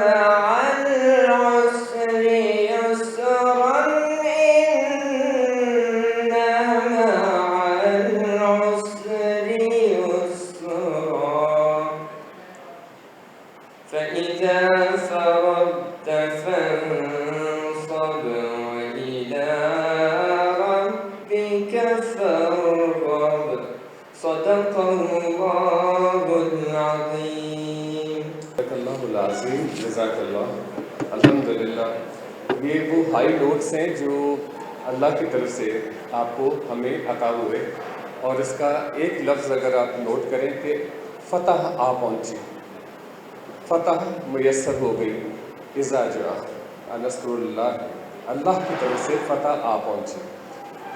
मअल उसरि युस्रन इन्न मअल उसरि युस्रा फ़इज़ा फ़रग़्त फ़ंसब वइला रब्बिक फ़ारग़ब सदक़ल्लाहुल अज़ीम। जज़ाकल्लाह। अल्हम्दुलिल्लाह, ये वो हाई नोट्स हैं जो अल्लाह की तरफ से आपको हमें अता हुए, और इसका एक लफ्ज़ अगर आप नोट करें कि फ़तह आ पहुँची, फ़तह मुयस्सर हो गई, इज़ा जा नस्रुल्लाह, अल्लाह की तरफ से फ़तह आ पहुँची।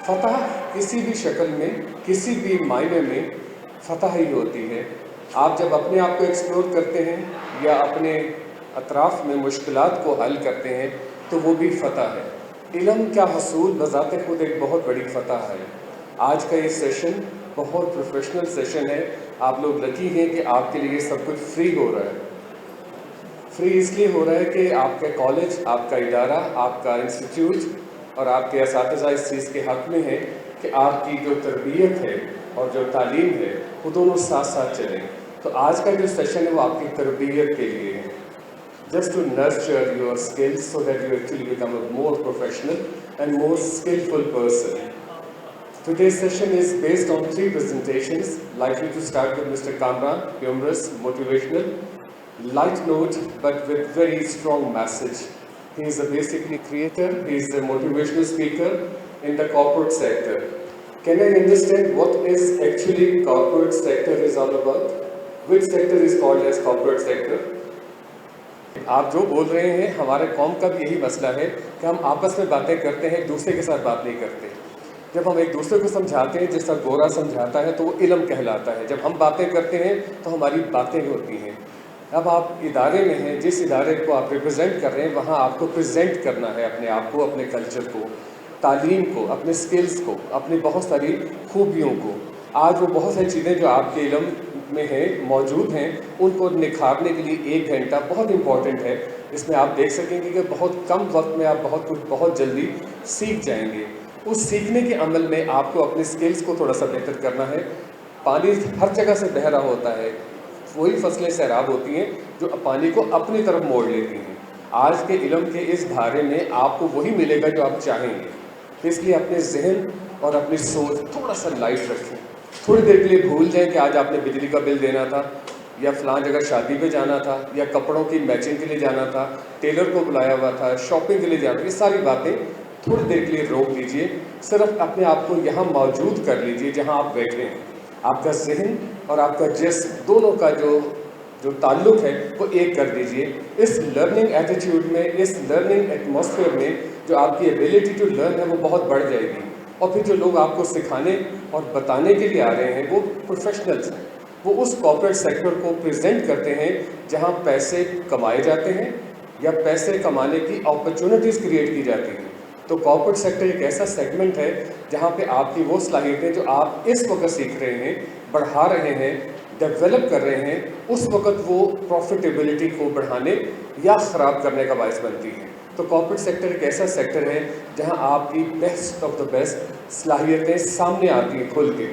फ़तह किसी भी शक्ल में, किसी भी मायने में फ़तह ही होती है। आप जब अपने आप को एक्सप्लोर करते हैं या अपने अतराफ़ में मुश्किलात को हल करते हैं तो वो भी फ़तह है। इल्म का हसूल बज़ाते खुद एक बहुत बड़ी फ़तह है। आज का ये सेशन बहुत प्रोफेशनल सेशन है। आप लोग लकी हैं कि आपके लिए सब कुछ फ्री हो रहा है। फ्री इसलिए हो रहा है कि आपके कॉलेज, आपका इदारा, आपका इंस्टीट्यूट और आपके असातिज़ा इस चीज़ के हक़ में हैं कि आपकी जो तरबियत है और जो तालीम है वो दोनों साथ साथ चलें। तो आज का जो सेशन है वो आपकी तरबियत के लिए है, just to nurture your skills so that you actually become a more professional and more skillful person. Today's session is based on 3 presentations, likely to start with Mr. Kamran, humorous, motivational, light note but with very strong message. He is a basically creator, he is a motivational speaker in the corporate sector. Can I understand what is actually corporate sector is all about? Which sector is called as corporate sector? आप जो बोल रहे हैं, हमारे कौम का भी यही मसला है कि हम आपस में बातें करते हैं, दूसरे के साथ बात नहीं करते। जब हम एक दूसरे को समझाते हैं, जिस तरह गोरा समझाता है तो वो इल्म कहलाता है। जब हम बातें करते हैं तो हमारी बातें होती हैं। अब आप इदारे में हैं, जिस इदारे को आप रिप्रेजेंट कर रहे हैं वहाँ आपको प्रेजेंट करना है अपने आप को, अपने कल्चर को, तालीम को, अपने स्किल्स को, अपनी बहुत सारी खूबियों को। आज वो बहुत सारी चीज़ें जो आपके इल्म में हैं, मौजूद हैं, उनको निखारने के लिए 1 घंटा बहुत इम्पॉर्टेंट है। इसमें आप देख सकेंगे कि बहुत कम वक्त में आप बहुत कुछ बहुत जल्दी सीख जाएंगे। उस सीखने के अमल में आपको अपने स्किल्स को थोड़ा सा बेहतर करना है। पानी हर जगह से बह रहा होता है, वही फसलें सैराब होती हैं जो पानी को अपनी तरफ मोड़ लेती हैं। आज के इल्म के इस धारे में आपको वही मिलेगा जो आप चाहेंगे। तो इसलिए अपने जहन और अपनी सोच थोड़ा सा लाइट रखें। थोड़ी देर के लिए भूल जाएं कि आज आपने बिजली का बिल देना था, या फलां जगह शादी पे जाना था, या कपड़ों की मैचिंग के लिए जाना था, टेलर को बुलाया हुआ था, शॉपिंग के लिए जाना था। ये सारी बातें थोड़ी देर के लिए रोक लीजिए। सिर्फ अपने आप को यहाँ मौजूद कर लीजिए जहाँ आप बैठे हैं। आपका जहन और आपका जिस्म दोनों का जो ताल्लुक़ है वो एक कर दीजिए। इस लर्निंग एटीट्यूड में, इस लर्निंग एटमॉस्फेयर में जो आपकी एबिलिटी टू लर्न है वो बहुत बढ़ जाएगी। और फिर जो लोग आपको सिखाने और बताने के लिए आ रहे हैं वो प्रोफेशनल्स हैं। वो उस कॉर्पोरेट सेक्टर को प्रेजेंट करते हैं जहां पैसे कमाए जाते हैं या पैसे कमाने की अपॉर्चुनिटीज़ क्रिएट की जाती हैं। तो कॉर्पोरेट सेक्टर एक ऐसा सेगमेंट है जहां पे आपकी वो सलाहियतें जो आप इस वक्त सीख रहे हैं, बढ़ा रहे हैं, डेवलप कर रहे हैं, उस वक्त वो प्रॉफिटेबिलिटी को बढ़ाने या ख़राब करने का बायस बनती है। तो कॉर्पोरेट सेक्टर एक ऐसा सेक्टर है जहां आपकी बेस्ट ऑफ द बेस्ट सलाहियतें सामने आती हैं खुल के।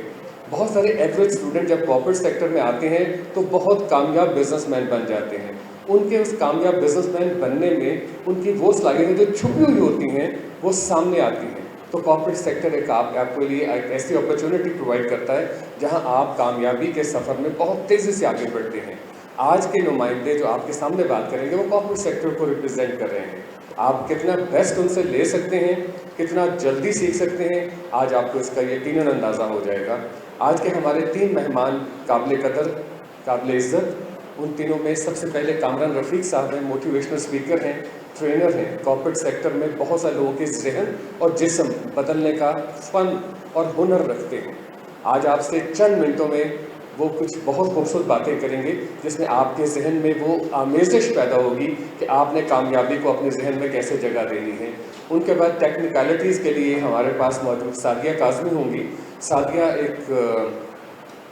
बहुत सारे एवरेज स्टूडेंट जब कॉर्पोरेट सेक्टर में आते हैं तो बहुत कामयाब बिजनेसमैन बन जाते हैं। उनके उस कामयाब बिजनेसमैन बनने में उनकी वो सलाहियतें जो छुपी हुई होती हैं वो सामने आती हैं। तो कॉर्पोरेट सेक्टर एक आपके लिए एक ऐसी अपॉर्चुनिटी प्रोवाइड करता है जहां आप कामयाबी के सफ़र में बहुत तेज़ी से आगे बढ़ते हैं। आज के नुमाइंदे जो आपके सामने बात करेंगे वो कॉर्पोरेट सेक्टर को रिप्रेजेंट कर रहे हैं। आप कितना बेस्ट उनसे ले सकते हैं, कितना जल्दी सीख सकते हैं, आज आपको इसका यकीनन अंदाज़ा हो जाएगा। आज के हमारे 3 मेहमान काबिल कदर, काबिल इज़्ज़त। उन तीनों में सबसे पहले कामरान रफ़ीक साहब हैं, मोटिवेशनल स्पीकर हैं, ट्रेनर हैं। कॉर्पोरेट सेक्टर में बहुत सारे लोगों के जहन और जिस्म बदलने का फ़न और हुनर रखते हैं। आज आपसे चंद मिनटों में वो कुछ बहुत खूबसूरत बातें करेंगे जिसमें आपके जहन में वो आमेज़श पैदा होगी कि आपने कामयाबी को अपने जहन में कैसे जगह देनी है। उनके बाद टेक्निकलिटीज़ के लिए हमारे पास मौजूद सादिया काज़मी होंगी। सादिया एक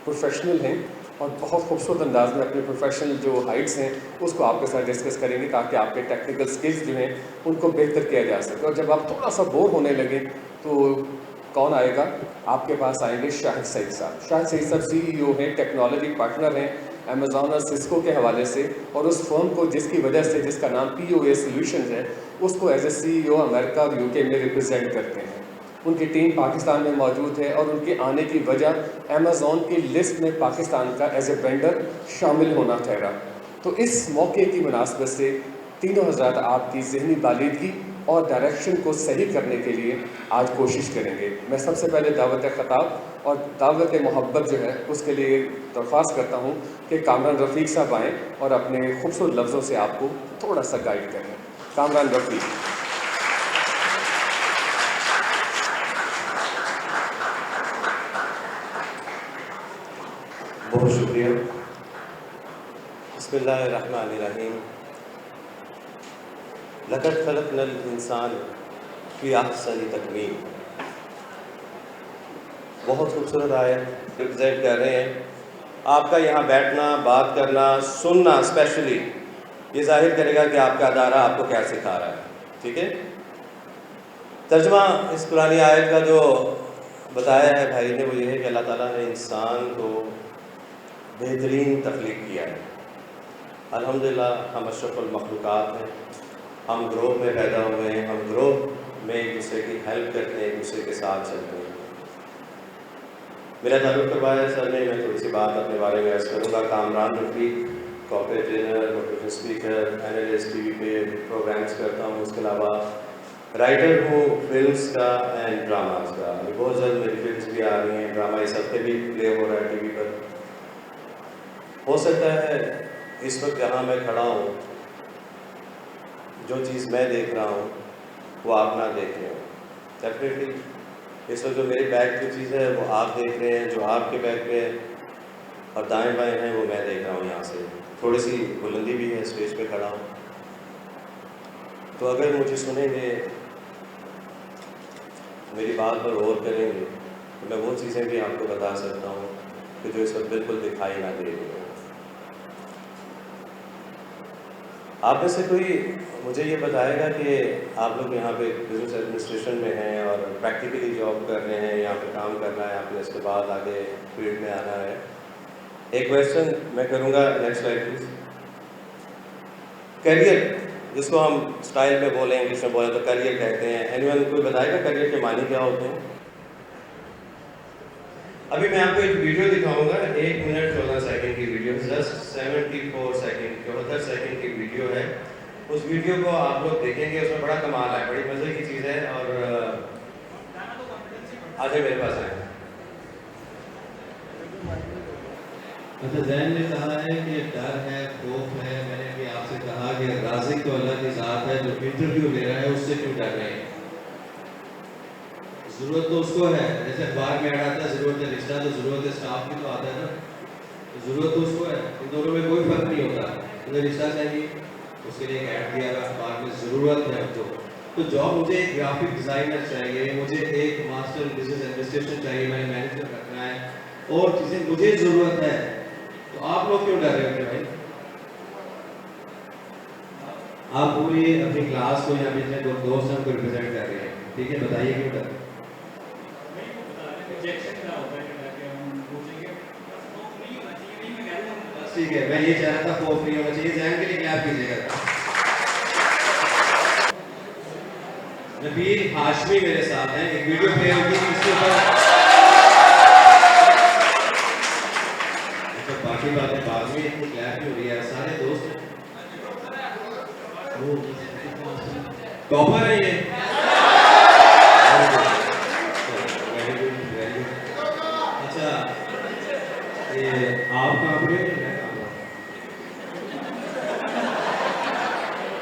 प्रोफेशनल हैं, और बहुत खूबसूरत अंदाज में अपने प्रोफेशनल जो हाइट्स हैं उसको आपके साथ डिस्कस करेंगे, ताकि आपके टेक्निकल स्किल्स जो हैं उनको बेहतर किया जा सके। और जब आप थोड़ा सा बोर होने लगे तो कौन आएगा आपके पास? आएंगे शाहिद सईद साहब। शाहिद सईद साहब CEO हैं, टेक्नोलॉजी पार्टनर हैं अमेज़ॉन और सिस्को के हवाले से, और उस फर्म को जिसकी वजह से, जिसका नाम POA सॉल्यूशंस है, उसको एज ए CEO अमेरिका और UK में रिप्रेजेंट करते हैं। उनकी टीम पाकिस्तान में मौजूद है और उनके आने की वजह अमेज़ॉन की लिस्ट में पाकिस्तान का एज ए वेंडर शामिल होना ठहरा। तो इस मौके की मुनासबत से तीनों हज़रात आपकी ज़हनी बालिदगी और डायरेक्शन को सही करने के लिए आज कोशिश करेंगे। मैं सबसे पहले दावत ख़िताब और दावत मोहब्बत जो है उसके लिए दरख्वास्त करता हूँ कि कामरान रफ़ीक साहब आएँ और अपने खूबसूरत लफ्ज़ों से आपको थोड़ा सा गाइड करें। कामरान रफ़ीक। बहुत शुक्रिया। बिस्मिल्लाहिर्रहमानिर्रहीम। लक़द ख़लक़नल इंसान फ़ी अहसनि तक़वीम। बहुत खूबसूरत आयत रिप्रेजेंट कर रहे हैं। आपका यहाँ बैठना, बात करना, सुनना स्पेशली ये ज़ाहिर करेगा कि आपका अदारा आपको क्या सिखा रहा है। ठीक है, तर्जुमा इस पुरानी आयत का जो बताया है भाई ने वो ये है कि अल्लाह ताला ने इंसान को बेहतरीन तख्लीक किया है। अल्हम्दुलिल्लाह हम अशरफुल मखलूक़ात हैं, हम ग्रोह में पैदा हुए हैं, हम ग्रोह में एक दूसरे की हेल्प करते हैं, एक दूसरे के साथ चलते हैं। मेरा ताल्लुक़ करवाया सर ने, मैं थोड़ी सी बात अपने बारे में अर्ज़ करूँगा। Kamran Rafiq, corporate trainer, motivational speaker, analyst, TV पे प्रोग्राम्स करता हूँ। उसके अलावा राइटर हूँ फिल्म्स का एंड ड्रामास का। अभी बहुत जल्द मेरी फिल्म्स भी आ रही हैं, ड्रामा इस हफ्ते भी प्ले हो रहा है TV पर। हो सकता है इस वक्त जहाँ मैं खड़ा हूँ जो चीज़ मैं देख रहा हूँ वो आप ना देख रहे हो। डेफिनेटली इस वक्त जो मेरे बैग की चीज़ है वो आप देख रहे हैं, जो आपके बैग पे और दाएं बाएं हैं वो मैं देख रहा हूँ। यहाँ से थोड़ी सी बुलंदी भी है, स्टेज पे खड़ा हूँ, तो अगर मुझे सुनेंगे, मेरी बात पर गौर करेंगे, तो मैं वो चीज़ें भी आपको बता सकता हूँ कि जो इस वक्त बिल्कुल दिखाई ना दे रही हो। आप में से कोई मुझे ये बताएगा कि आप लोग यहाँ पे बिजनेस एडमिनिस्ट्रेशन में हैं और प्रैक्टिकली जॉब कर रहे हैं, यहाँ पे काम करना है आपने, इसके बाद आगे फील्ड में आना है। एक क्वेश्चन मैं करूँगा, नेक्स्ट स्लाइड प्लीज। करियर जिसको हम स्टाइल में बोलें, इंग्लिश में बोलें तो करियर कहते हैं। एनीवन कोई बताएगा करियर के मानी क्या होते हैं? अभी मैं आपको एक वीडियो दिखाऊंगा, 1 मिनट 14 सेकंड की वीडियो, जस्ट 74 सेकंड 74 सेकंड की वीडियो है। उस वीडियो को आप लोग देखेंगे, उसमें बड़ा कमाल है, बड़ी मजे की चीज़ है। और आज मेरे पास आए। अच्छा, जैन ने कहा है कि डर है, खौफ है। मैंने भी आपसे कहा कि राज़िक तो अल्लाह की ज़ात है, जो इंटरव्यू ले रहा है उससे क्यों डर रहे हैं? ज़रूरत तो उसको है, जैसे अखबार में ऐड आता है ज़रूरत है रिश्ता, तो ज़रूरत है स्टाफ की तो आता है ना, तो ज़रूरत तो उसको है। इन दोनों में कोई फ़र्क नहीं होता। मुझे रिश्ता चाहिए, उसके लिए एक ऐड दिया अखबार में, ज़रूरत है हमको। तो जॉब मुझे एक ग्राफिक डिज़ाइनर चाहिए, मुझे एक मास्टर बिजनेस एडमिनिस्ट्रेशन चाहिए, मैंने मैनेजर रखना है और चीज़ें मुझे ज़रूरत है। तो आप लोग क्यों डर रहे हो भाई? आप पूरी अपनी क्लास को या अपने दोस्त को रिप्रेजेंट कर रहे हैं, ठीक है? बताइए क्यों डर? ठीक है, मैं ये चाह रहा था खौफ नहीं होना चाहिए। जहन के लिए क्या कीजिएगा? नबील हाशमी मेरे साथ हैं, एक वीडियो प्ले होगी इसके ऊपर। तो बाकी बातें बाद में, इतनी क्लैप हो रही है, सारे दोस्त टॉपर है ये। अच्छा, ये आप कहाँ पे हैं?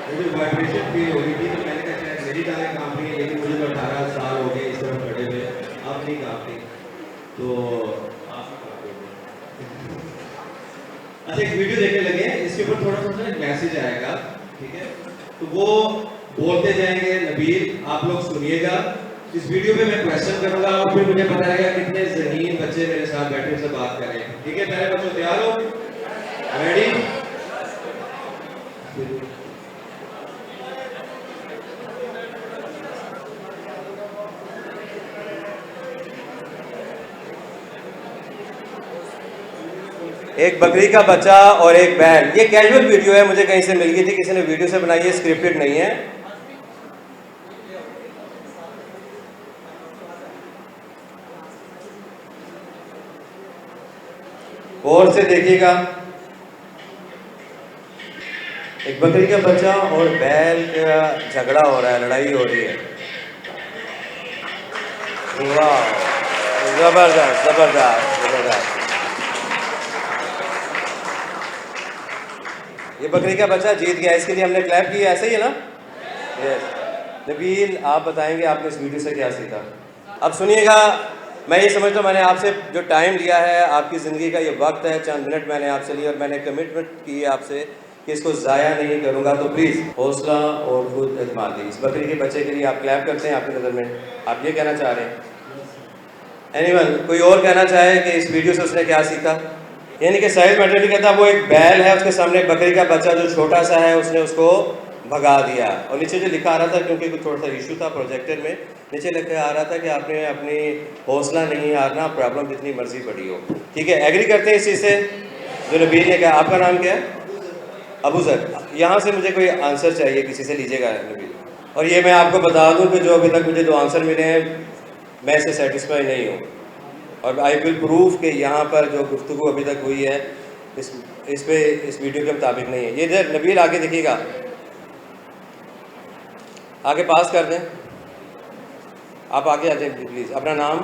मुझे वाइब्रेशन फील हो रही थी तो मैंने कहा शायद मेरी टांगें काँप रही है, लेकिन मुझे तो 18 साल हो गए इस तरफ खड़े हुए, आप नहीं काँप रही, तो आप काँप रही। अच्छा, एक वीडियो देखने लगे, इसके ऊपर थोड़ा सा मैसेज आएगा, ठीक है? तो वो बोलते जाएंगे, नबील आप लोग सुनिएगा इस वीडियो में मैं क्वेश्चन करूंगा और फिर मुझे पता लगेगा कितने ज़हीन बच्चे मेरे साथ बैठे से बात कर रहे हैं। ठीक है, पहले बच्चों तैयार हो? रेडी? एक बकरी का बच्चा और एक बैल, ये कैजुअल वीडियो है, मुझे कहीं से मिल गई थी, किसी ने वीडियो से बनाई है, स्क्रिप्टेड नहीं है। और से देखिएगा, एक बकरी का बच्चा और बैल का झगड़ा हो रहा है, लड़ाई हो रही है। वाह, जबरदस्त जबरदस्त जबरदस्त। ये बकरी का बच्चा जीत गया, इसके लिए हमने क्लैप किया, ऐसा ही है ना? यस। नबील, आप बताएंगे आपने इस वीडियो से क्या सीखा? अब सुनिएगा, मैं ये समझता हूँ मैंने आपसे जो टाइम लिया है, आपकी ज़िंदगी का ये वक्त है, चंद मिनट मैंने आपसे लिया और मैंने कमिटमेंट की है आपसे कि इसको ज़ाया नहीं करूँगा। तो प्लीज़ हौसला और खुद एतमादी। इस बकरी के बच्चे के लिए आप क्लैप करते हैं आपकी नज़र में, आप ये कहना चाह रहे हैं? एनीवन, कोई और कहना चाहे कि इस वीडियो से उसने क्या सीखा? यानी कि साहिल मैटरनी कहता वो एक बैल है, उसके सामने बकरी का बच्चा जो छोटा सा है, उसने उसको भगा दिया। और नीचे जो लिखा आ रहा था, क्योंकि कुछ थोड़ा सा इशू था प्रोजेक्टर में, नीचे लिखा आ रहा था कि आपने अपनी हौसला नहीं हारना, प्रॉब्लम जितनी मर्जी बड़ी हो। ठीक है, एग्री करते हैं इस चीज़ से जो नबील ने कहा? आपका नाम क्या है? अबू सर। यहाँ से मुझे कोई आंसर चाहिए, किसी से लीजिएगा नबील। और ये मैं आपको बता दूँ कि जो अभी तक मुझे 2 आंसर मिले हैं, मैं इससे सेटिस्फाई नहीं हूँ और आई विल प्रूव कि यहाँ पर जो गुफ्तगू अभी तक हुई है इस वीडियो के मुताबिक नहीं है। ये इधर नबील आगे देखिएगा, आगे पास कर दें, आप आगे आ जाए प्लीज़। अपना नाम?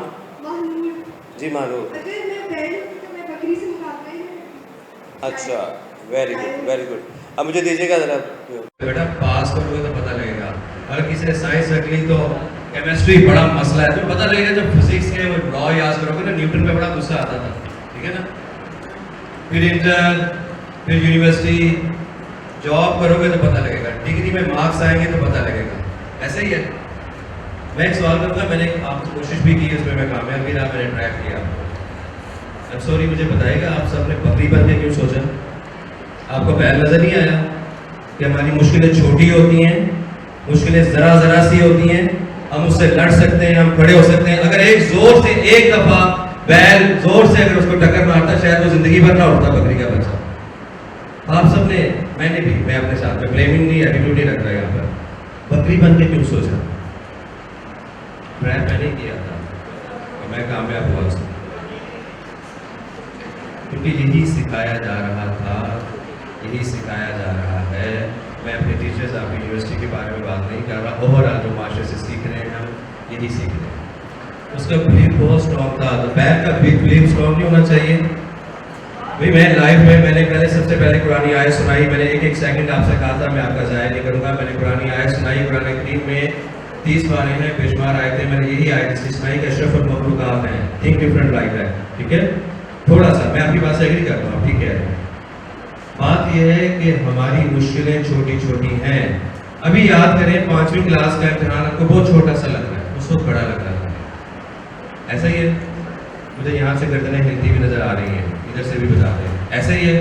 जी मानूर। अगर मैं बैल तो मैं बकरी से मुकाबला ही अच्छा, वेरी गुड वेरी गुड। अब मुझे दीजिएगा ज़रा। बेटा पास करोगे तो पता लगेगा, अगर किसी ने साइंस रख ली तो केमिस्ट्री बड़ा मसला है, तो पता लगेगा जब फिजिक्स के वो लॉ याद करोगे ना, न्यूटन पे बड़ा गुस्सा आता था। ठीक है ना? फिर इंटर, फिर यूनिवर्सिटी, जॉब करोगे तो पता लगेगा, डिग्री में मार्क्स आएंगे तो पता लगेगा। ऐसे ही है। मैं एक सवाल करूँगा, मैंने आपको कोशिश भी की, उसमें मैं कामयाब भी रहा, मैंने ट्रैक किया। अब सॉरी, मुझे बताइएगा आप सबने बकरी बन के क्यों सोचा? आपको बैल नजर नहीं आया कि हमारी मुश्किलें छोटी होती हैं, मुश्किलें ज़रा सी होती हैं, हम उससे लड़ सकते हैं, हम खड़े हो सकते हैं। अगर एक जोर से एक दफा बैल जोर से अगर उसको टक्कर मारता, शायद वो जिंदगी भर ना उठता बकरी का बच्चा। आप सबने, मैंने भी, मैं अपने साथ में ब्लेमिंग नहीं, एटीट्यूड नहीं रख रहा यहाँ पर। बकरी बन के क्यों सोचा? मैंने किया था और मैं कामयाब हुआ उसमें, क्योंकि यही सिखाया जा रहा था, यही सिखाया जा रहा है। मैं अपने टीचर्स, आपकी यूनिवर्सिटी के बारे में बात नहीं कर रहा, ओवरऑल जो मास्टर से सीख रहे हैं हम, यही सीख रहे हैं। उसका बिलीफ बहुत स्ट्रॉन्ग था, तो बैल का बिलीफ स्ट्रॉन्ग नहीं होना चाहिए भाई। मैं लाइफ में मैंने सबसे पहले कुरानी आयत सुनाई, मैंने एक सेकंड आपसे कहा था, मैं आपका ज़ाया नहीं करूँगा। मैंने कुरानी आयत सुनाई, कुरान करीम में 30 पारे हैं, बेशुमार आयतें, मैंने यही आयत इसलिए सुनाई कि अशरफुल मखलूक़ात हैं, थिंक डिफरेंट लाइफ है। ठीक है, थोड़ा सा मैं आपकी बात से एग्री करता हूँ, ठीक है। बात यह है कि हमारी मुश्किलें छोटी छोटी हैं। अभी याद करें 5वीं क्लास का इम्तिहान आपको बहुत छोटा सा लग रहा है, उस वक्त बड़ा लग रहा है। ऐसा ही है, मुझे यहाँ से गर्दनें हिलती भी नजर आ रही हैं, इधर से भी बजाते हैं, ऐसा ही है।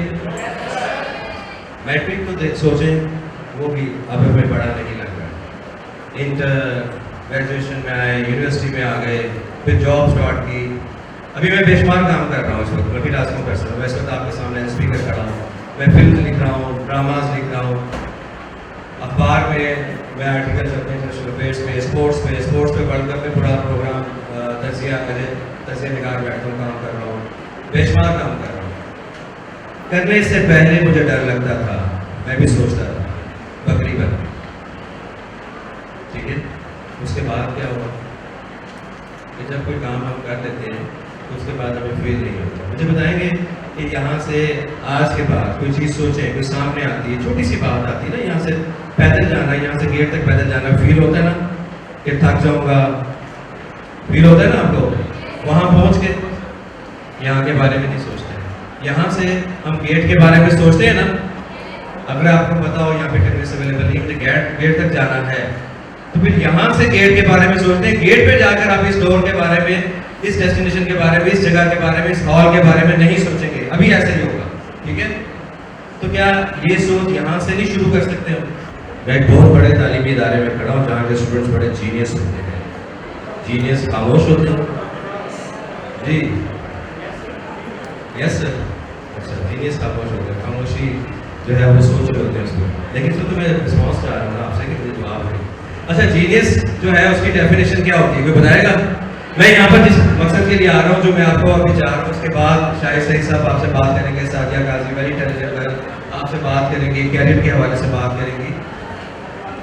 मैट्रिक तो सोचें, वो भी अब हमें बड़ा नहीं लग रहा। इंटर, ग्रेजुएशन में आए, यूनिवर्सिटी में आ गए, फिर जॉब स्टार्ट की। अभी मैं बेशुमार काम कर रहा हूँ इस वक्त, मल्टीटास्किंग पर्सन हूँ। मैं इस वक्त आपके सामने स्पीकर खड़ा हूँ, मैं फिल्म लिख रहा हूँ, ड्रामाज लिख रहा हूँ, अखबार में मैं आर्टिकल चलते हैं, इंटरनेशनल अफेयर्स पे, स्पोर्ट्स पे वर्ल्ड कप में पूरा प्रोग्राम तजिया निगार बैठता हूँ, काम कर रहा हूँ, बेशुमार काम कर रहा हूँ। करने से पहले मुझे डर लगता था, मैं भी सोचता था बकरी बन, ठीक है। उसके बाद क्या हुआ कि जब कोई काम हम कर लेते हैं तो उसके बाद हमें फील नहीं होता। मुझे बताएंगे कि यहाँ से आज के बाद कोई चीज़ सोचें, कोई सामने आती है, छोटी सी बात आती है ना, यहाँ से पैदल जाना, यहाँ से गेट तक पैदल जाना, फील होता है ना कि थक जाऊँगा, फील होता है ना आपको। वहाँ पहुँच के यहाँ के बारे में नहीं सोचते हैं, यहाँ से हम गेट के बारे में सोचते हैं ना। अगर आपको पता हो यहाँ पे टेनिस अवेलेबल नहीं, मुझे गेट तक जाना है, तो फिर यहाँ से गेट के बारे में सोचते हैं, गेट पे जाकर आप इस डोर के बारे में, इस डेस्टिनेशन के बारे में, इस जगह के बारे में, इस हॉल के बारे में नहीं सोचेंगे। अभी ऐसे ही होगा, ठीक है? तो क्या ये सोच यहाँ से नहीं शुरू कर सकते हम? मैं एक बहुत बड़े तालीमी इदारे में खड़ा हूँ जहाँ के स्टूडेंट्स बड़े जीनियस होते हैं। जीनियस खामोश होते हैं जी, यस सर। अच्छा, जीनियस खामोश होते हैं, खामोशी जो है वो सोच रहे होते हैं उसको। लेकिन तो मैं रिस्पॉन्स चाह रहा हूँ आपसे कि मुझे जवाब है। अच्छा, जीनियस जो है उसकी डेफिनेशन क्या होती है, कोई बताएगा? मैं यहाँ पर जिस मकसद के लिए आ रहा हूँ, जो मैं आपको अभी चाह रहा हूँ, उसके बाद शायद सही साहब आपसे बात करेंगे, सादिया काजी वेरी इंटेलिजेंट गर्ल आपसे बात करेंगे, कैरियर के हवाले से बात करेंगी।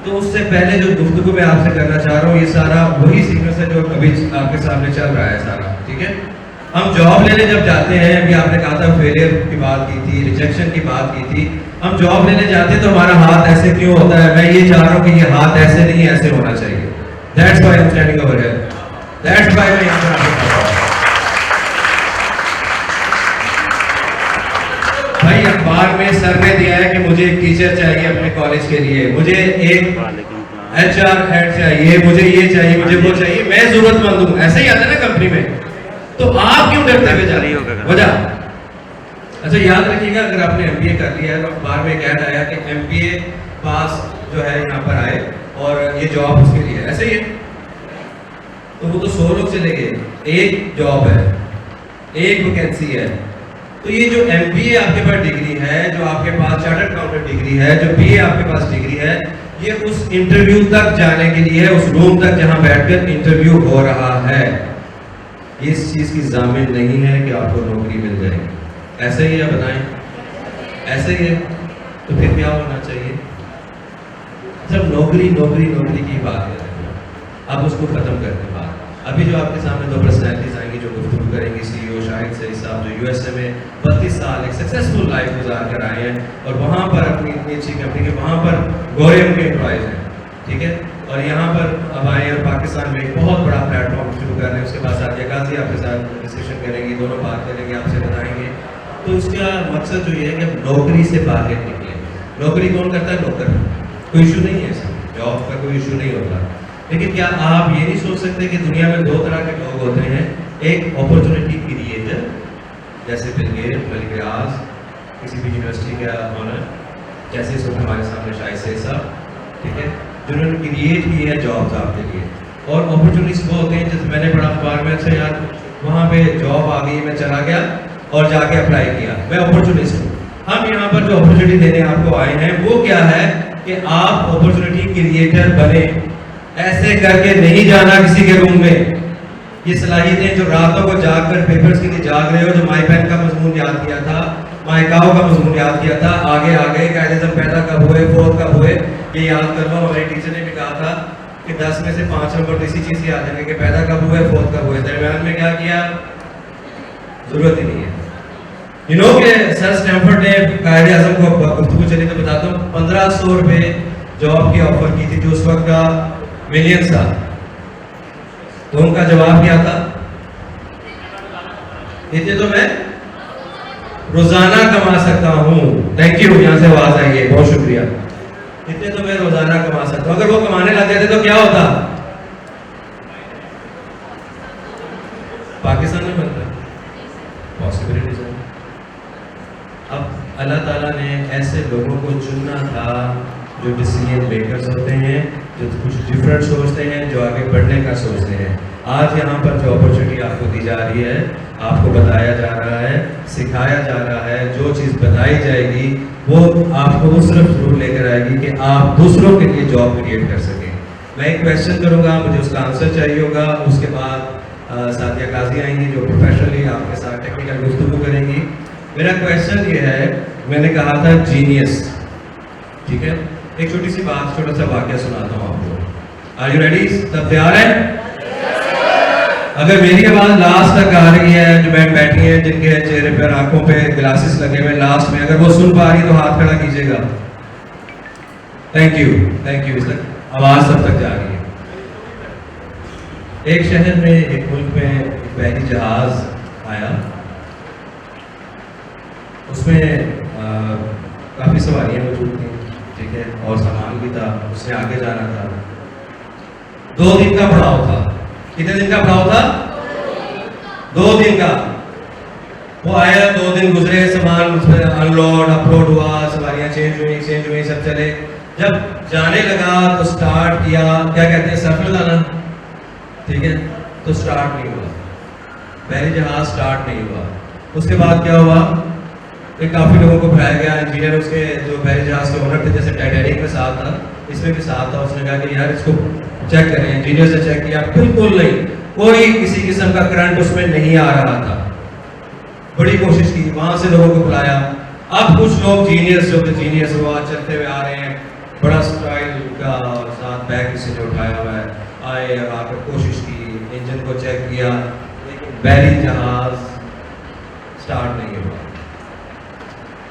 तो उससे पहले जो गुफ्तगू मैं आपसे करना चाह रहा हूँ, ये सारा वही सीक्वेंस है जो अभी आपके सामने चल रहा है सारा, ठीक है? हम जॉब लेने जब जाते हैं, अभी आपने कहा था फेलियर की बात की थी, रिजेक्शन की बात की थी। हम जॉब लेने जाते हैं तो हमारा हाथ ऐसे क्यों होता है? मैं ये चाह रहा हूँ कि ये हाथ ऐसे नहीं, ऐसे होना चाहिए। That's why I am standing over here, that's why मैं यहाँ पर आपको कह रहा हूँ। भाई अखबार में सर ने दिया है कि मुझे एक टीचर चाहिए अपने कॉलेज के लिए, मुझे एक HR हेड चाहिए, मुझे ये चाहिए, मुझे वो चाहिए, मैं जरूरतमंद हूँ, ऐसे ही आता है ना कंपनी में। तो आप क्यों डरते हुए जा रही हो? वजह अच्छा याद रखिएगा, अगर आपने MBA कर लिया है तो अखबार में एक ऐड आया कि MBA पास जो है यहाँ पर आए और ये जॉब उसके लिए, ऐसे ही है। तो वो तो 100 लोग चले गए, एक जॉब है, एक वैकेंसी है। तो ये जो MBA आपके पास डिग्री है, जो आपके पास चार्टर्ड अकाउंटेंट डिग्री है, जो BA आपके पास डिग्री है, ये उस इंटरव्यू तक जाने के लिए है, उस रूम तक जहां बैठकर इंटरव्यू हो रहा है। इस चीज की जामिन नहीं है कि आपको नौकरी मिल जाएगी। ऐसे ही है, बताएं? ऐसे ही है। तो फिर क्या होना चाहिए? जब नौकरी नौकरी नौकरी की बात कर रहे हैं, अब उसको खत्म करते हैं बात। अभी जो आपके सामने दो पर्सनैलिटीज आएंगी जो गुफ्तगू करेंगी, CEO शाहिद सईद साहब जो USA में 32 साल एक सक्सेसफुल लाइफ गुजार कर आए हैं और वहाँ पर अपनी इतनी अच्छी कंपनी के वहाँ पर गोरे उनके एम्प्लॉयज़ हैं, ठीक है? और यहाँ पर अब आए और पाकिस्तान में एक बहुत बड़ा प्लेटफॉर्म शुरू कर रहे हैं। उसके बाद सादिया काजी आपके साथ डिस्कशन करेंगी, दोनों बात करेंगे, आपसे बताएंगे। तो इसका मकसद जो ये है कि अब नौकरी से बाहर निकले। नौकरी कौन करता है? नौकर। कोई इशू नहीं है इसमें, जॉब का कोई इशू नहीं होता। लेकिन क्या आप ये नहीं सोच सकते कि दुनिया में दो तरह के लोग होते हैं? एक अपॉर्चुनिटी क्रिएटर, जैसे बिल गेट्स, मलिक रियाज, किसी भी यूनिवर्सिटी का ऑनर, जैसे इस वक्त हमारे सामने शाहिद सईद साहब, ठीक है, जिन्होंने क्रिएट की है जॉब्स आपके लिए। और अपॉर्चुनिटीज वो होते हैं, जैसे मैंने पढ़ा अखबार में, अच्छा यार वहाँ पे जॉब आ गई, मैं चला गया और जाके अप्लाई किया, मैं अपॉर्चुनिस्ट हूँ। हम यहाँ पर जो अपॉर्चुनिटी देने आपको आए हैं वो क्या है कि आप अपॉर्चुनिटी क्रिएटर बने। ऐसे करके नहीं जाना किसी के रूम में। ये सलाहियतें जो रातों को जाकर पेपर्स के लिए जाग रहे हो, जो माई पेन का मजमून याद किया था, माइकाओ का मजमून याद किया था, आगे आगे कायदेज़म पैदा कब हुए, फोर्थ कब हुए, ये याद कर लो। हमारे टीचर ने भी कहा था कि 10 में से 5 नंबर इसी चीज़ से याद रखेंगे कि पैदा कब हुए, फोर्थ कब हुए, दरम्यान में क्या किया, जरूरत ही नहीं है। यू नो कि सर स्टैनफोर्ड ने कायदे आज़म को गुफ्तगू चली तो बताता हूँ, 1500 रुपये जॉब की ऑफर की थी जो उस वक्त का मिलियंस था। तो उनका जवाब क्या था? इतने तो मैं रोजाना कमा सकता हूँ। थैंक यू, यहाँ से आवाज आई है, बहुत शुक्रिया। इतने तो मैं रोजाना कमा सकता हूँ। अगर वो कमाने लग जाते तो क्या होता? पाकिस्तान में बनता पॉसिबिलिटीज है। अब अल्लाह ताला ने ऐसे लोगों को चुनना था जो डिसीजन मेकर्स होते हैं, जो कुछ डिफरेंट सोचते हैं, जो आगे बढ़ने का सोचते हैं। आज यहाँ पर जो अपॉर्चुनिटी आपको दी जा रही है, आपको बताया जा रहा है, सिखाया जा रहा है, जो चीज़ बताई जाएगी वो आपको उस तरफ जरूर लेकर आएगी कि आप दूसरों के लिए जॉब क्रिएट कर सकें। मैं एक क्वेश्चन करूँगा, मुझे उसका आंसर चाहिए होगा। उसके बाद सादिया काजी आएंगी जो प्रोफेशनली आपके साथ टेक्निकल गुफ्तगू करेंगी। मेरा क्वेश्चन ये है, मैंने कहा था जीनियस, ठीक है? एक छोटी सी बात, छोटा सा वाकया सुनाता हूँ आपको। Are you ready? सब तैयार है? अगर मेरी आवाज लास्ट तक आ रही है, जो मैम बैठी है जिनके चेहरे पर आंखों पे ग्लासेस लगे हुए लास्ट में, अगर वो सुन पा रही तो हाथ खड़ा कीजिएगा। Thank you, thank you. इस तक आवाज सब तक जा रही है। एक शहर में, एक मुल्क में एक बहरी जहाज आया। उसमें काफ़ी सवारियाँ मौजूद थी, ठीक है, और सामान भी था, उसने आगे जाना था। 2 दिन का पड़ाव था। कितने दिन का पड़ाव था? 2 दिन का। वो आया, 2 दिन गुजरे, सामान अनलोड अपलोड हुआ, सवारियां चेंज हुई, सब चले। जब जाने लगा तो स्टार्ट किया, क्या कहते हैं, सर्फ लगाना, ठीक है, तो स्टार्ट नहीं हुआ, बहरी जहाज स्टार्ट नहीं हुआ। उसके बाद क्या हुआ, एक काफ़ी लोगों को बुलाया गया, इंजीनियर उसके जो बहरी जहाज के ओनर थे, जैसे टाइटैनिक में साथ था, इसमें भी साथ था। उसने कहा कि यार इसको चेक करें। इंजीनियर से चेक किया, बिल्कुल नहीं, कोई किसी किस्म का करंट उसमें नहीं आ रहा था। बड़ी कोशिश की, वहां से लोगों को बुलाया। अब कुछ लोग जीनियस जो थे, जीनियस हुआ, चलते हुए आ रहे हैं, बड़ा स्टाइल का साथ बैग किसी ने उठाया हुआ है, आए आकर कोशिश की, इंजन को चेक किया, लेकिन बहरी जहाज स्टार्ट नहीं हुआ।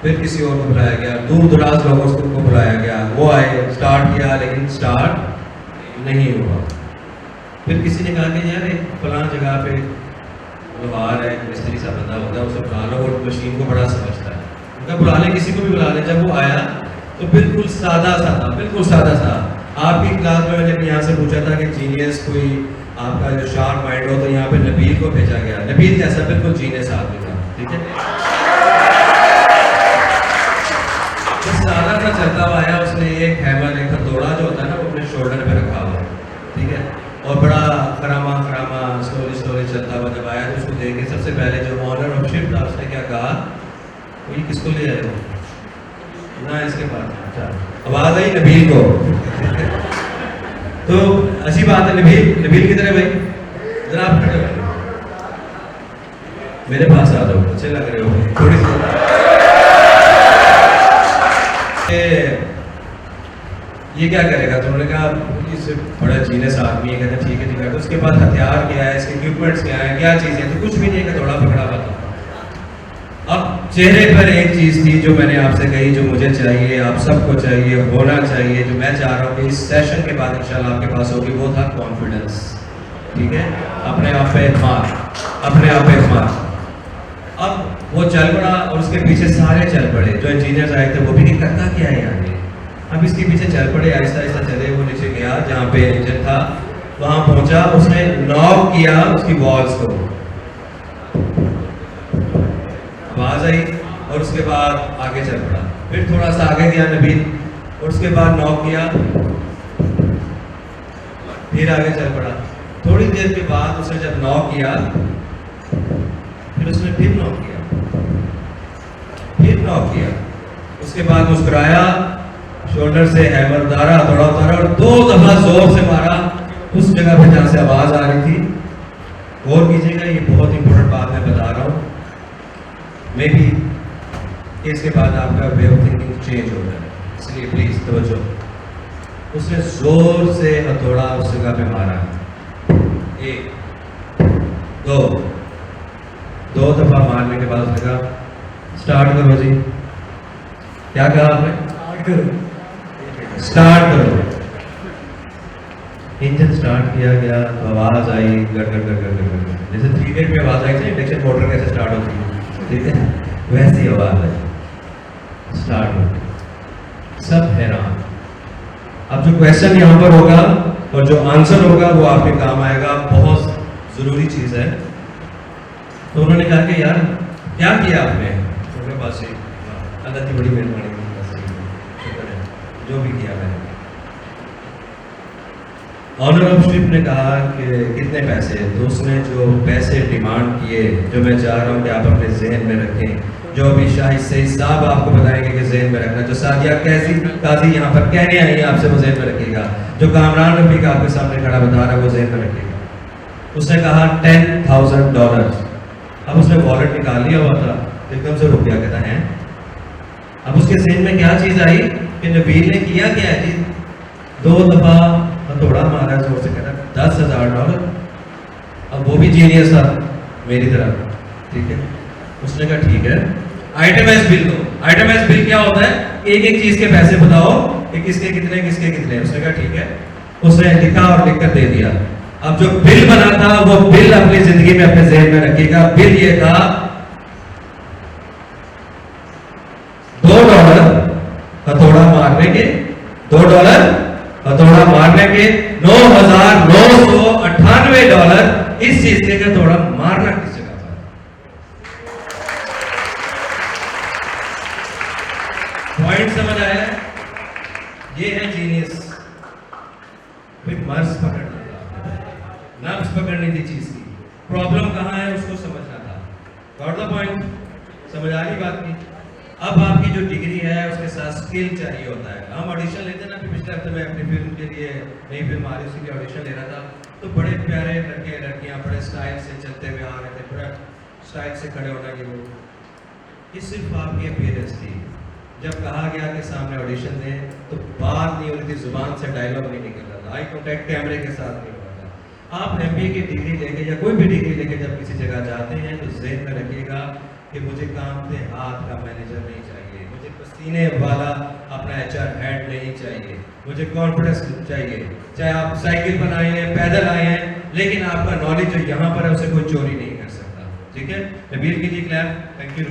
फिर किसी और को बुलाया गया, दूर दराज लोगों को बुलाया गया, वो आए, स्टार्ट किया, लेकिन स्टार्ट नहीं हुआ। फिर किसी ने कहा कि यार एक फलां जगह पे लोहार है, मिस्त्री सा बंदा होता है, उसे बुला लो, वो मशीन को बड़ा समझता है, उनका बुला लें, किसी को भी बुला लें। जब वो आया तो बिल्कुल सादा सा। आपकी क्लास में मैंने यहाँ से पूछा था कि जीनियस कोई आपका जो शार्प माइंड हो, तो यहाँ पे नबील को भेजा गया। नबील जैसा बिल्कुल जीनियस आदमी था, ठीक है। तो सादा सा चलता हुआ आया, उसने एक हैमर, एक हथौड़ा जो होता है ना, वो अपने शोल्डर पे रखा हुआ, ठीक है, और बड़ा खरामा स्लोली चलता हुआ जब आया, तो उसको देख के सबसे पहले जो ऑनर ऑफ शिप था, उसने क्या कहा, ये किसको ले आए हो ना, इसके पास। अच्छा, आवाज आई नबील को। तो अच्छी बात है, नबील किधर है भाई, जरा आप खड़े हो, मेरे पास आ जाओ, अच्छे लग रहे हो थोड़ी सी। ये क्या करेगा, तो उन्होंने कहा इससे बड़ा जीनियस आदमी है, कहते ठीक है। तो उसके पास हथियार क्या है, इसके इक्विपमेंट्स क्या है, क्या चीज़ें, तो कुछ भी नहीं है, थोड़ा पकड़ा हुआ था। अब चेहरे पर एक चीज़ थी जो मैंने आपसे कही, जो मुझे चाहिए, आप सबको चाहिए, होना चाहिए, जो मैं चाह रहा हूँ कि इस सेशन के बाद इंशाल्लाह आपके पास होगी, वो था कॉन्फिडेंस, ठीक है, अपने आप पे एतमाद। अब वो चल पड़ा और उसके पीछे सारे चल पड़े, जो इंजीनियर्स आए थे वो भी नहीं, करता क्या है यार। अब इसके पीछे चल पड़े, आहिस्ता आहिस्ता चले, वो नीचे गया जहाँ पे इंजन था, वहाँ पहुँचा, उसने नॉक किया उसकी वॉल्स को, आवाज आई, और उसके बाद आगे चल पड़ा। फिर थोड़ा सा आगे गया नबील, और उसके बाद नॉक किया, फिर आगे चल पड़ा। थोड़ी देर के बाद उसने जब नॉक किया, फिर उसने फिर नॉक किया, उसके बाद मुस्कुराया, शोल्डर से हैमर उतारा, थोड़ा उतारा, और 2 दफा जोर से मारा उस जगह पे जहां से आवाज आ रही थी। गौर कीजिएगा, ये बहुत इंपॉर्टेंट बात मैं बता रहा हूँ, मे बी इसके बाद आपका वे ऑफ थिंकिंग चेंज हो जाए, इसलिए प्लीज तवज्जो। उसने जोर से हथौड़ा उस जगह पे मारा, 1 2 दफा मारने के बाद उसने कहा स्टार्ट करो जी। क्या कहा आपने? स्टार्ट करो। इंजन स्टार्ट किया गया तो आवाज आई, गड़ गड़ गड़ गड़ गड़, जैसे 3 मिनट में आवाज आई थी इंडक्शन मोटर कैसे स्टार्ट होती है, ठीक है, वैसी आवाज आई, स्टार्ट हो। सब हैरान। अब जो क्वेश्चन यहाँ पर होगा और जो आंसर होगा वो आपके काम आएगा, बहुत जरूरी चीज है। तो उन्होंने कहा कि यार क्या किया आपने, उनके पास से अल्लाह की बड़ी मेहरबानी, जो भी किया मैंने। ऑनर ऑफ शिप ने कहा कि कितने पैसे, तो उसने जो पैसे डिमांड किए, जो मैं चाह रहा हूँ कि आप अपने जहन में रखें, जो अभी शाहिद सईद साहब आपको बताएंगे कि जहन में रखना, जो सादिया काजी यहाँ पर कहने आई है आपसे, वो जहन में रखिएगा, जो कामरान रफीक आपके सामने खड़ा बता रहा है वो जहन में रखिएगा। उसने कहा $10,000। अब उसने वॉलेट निकाल लिया हुआ था, एकदम से रुक गया, कहता है। अब उसके जहन में क्या चीज़ आई कि नबील ने किया क्या है जी, 2 दफा हथौड़ा मारा जोर से, कहता $10,000। अब वो भी जीनियस था मेरी तरह, ठीक है। उसने कहा ठीक है, आइटमाइज बिल दो। आइटमाइज बिल क्या होता है, एक एक चीज के पैसे बताओ कि किसके कितने किसके कितने। उसने कहा ठीक है, उसने लिखा और लिखकर दे दिया। अब जो बिल बना था वो बिल अपनी जिंदगी में अपने जहन में रखिएगा। बिल ये था $2 हथौड़ा मारने के, $2 हथौड़ा मारने के $9,998 इस चीज से हथौड़ा मारना किस जगह पर? पॉइंट समझ आया? ये है जीनियस। फिर मर्ज पकड़ना था, नब्ज पकड़नी थी चीज की, प्रॉब्लम कहाँ है उसको समझना था। Got the point? समझ आ रही बात की? अब आपकी जो डिग्री है उसके साथ स्किल चाहिए होता है। हम ऑडिशन लेते हैं ना, पिछले हफ्ते मैं अपनी फिल्म के लिए, नई फिल्म आ रही उसी की ऑडिशन ले रहा था, तो बड़े प्यारे लड़के लड़कियां बड़े स्टाइल से चलते हुए आ रहे थे, बड़ा स्टाइल से खड़े होना कि वो, ये सिर्फ आपकी अपीयरेंस थी। जब कहा गया कि सामने ऑडिशन दें तो बात नहीं हो रही थी, जुबान से डायलॉग नहीं निकल रहा था, आई कॉन्टैक्ट कैमरे के साथ नहीं हो रहा था। आप MBA की डिग्री लेके या कोई भी डिग्री लेके जब किसी जगह जाते हैं तो ज़हन में रखिएगा कि मुझे कांपते हाथ का मैनेजर नहीं चाहिए, मुझे पसीने वाला अपना HR हेड नहीं चाहिए, मुझे कॉन्फिडेंस चाहिए। चाहे आप साइकिल पर आए हैं, पैदल आए हैं, लेकिन आपका नॉलेज जो यहाँ पर है उसे कोई चोरी नहीं कर सकता। ठीक है, नबील कीजिए क्लैप। Thank you.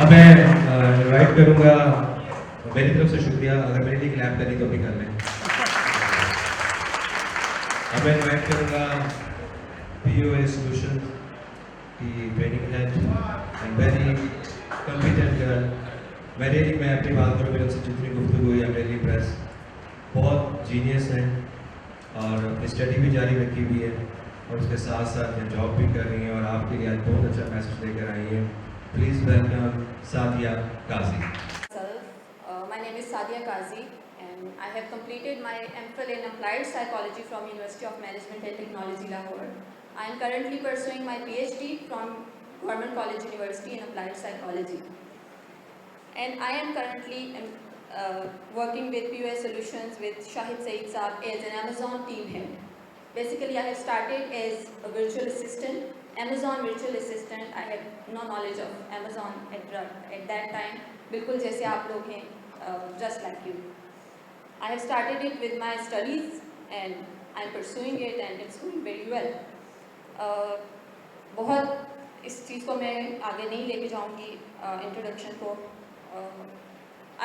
अब मैं इनवाइट करूँगा, मेरी तरफ से शुक्रिया, अगर मेरे लिए क्लैप करी तो भी कर लें। अब मैं इनवाइट करूँगा POA Solutions की training head and very competent girl. मैं अपनी बात करूँ, मेरे उनसे जितनी गुफ्तगू हुई है, मेरी प्रेस बहुत जीनियस हैं और अपनी स्टडी भी जारी रखी हुई है और उसके साथ साथ जॉब भी कर रही हैं और आपके लिए आज बहुत अच्छा मैसेज लेकर आई हैं। Please welcome Sadia Kazi. My name is Sadia Kazi and I have completed my MPhil in Applied Psychology from University of Management and Technology, Lahore. I am currently pursuing my PhD from Government College University in Applied Psychology. And I am currently working with POA Solutions with Shahid Saeed Saab as an Amazon team head. Basically, I have started as a virtual assistant. Amazon virtual assistant. I had no knowledge of Amazon at that time. बिल्कुल जैसे आप लोग हैं, just like you. I have started it with my studies and I'm pursuing it and it's going very well. बहुत इस चीज़ को मैं आगे नहीं लेके जाऊँगी introduction को.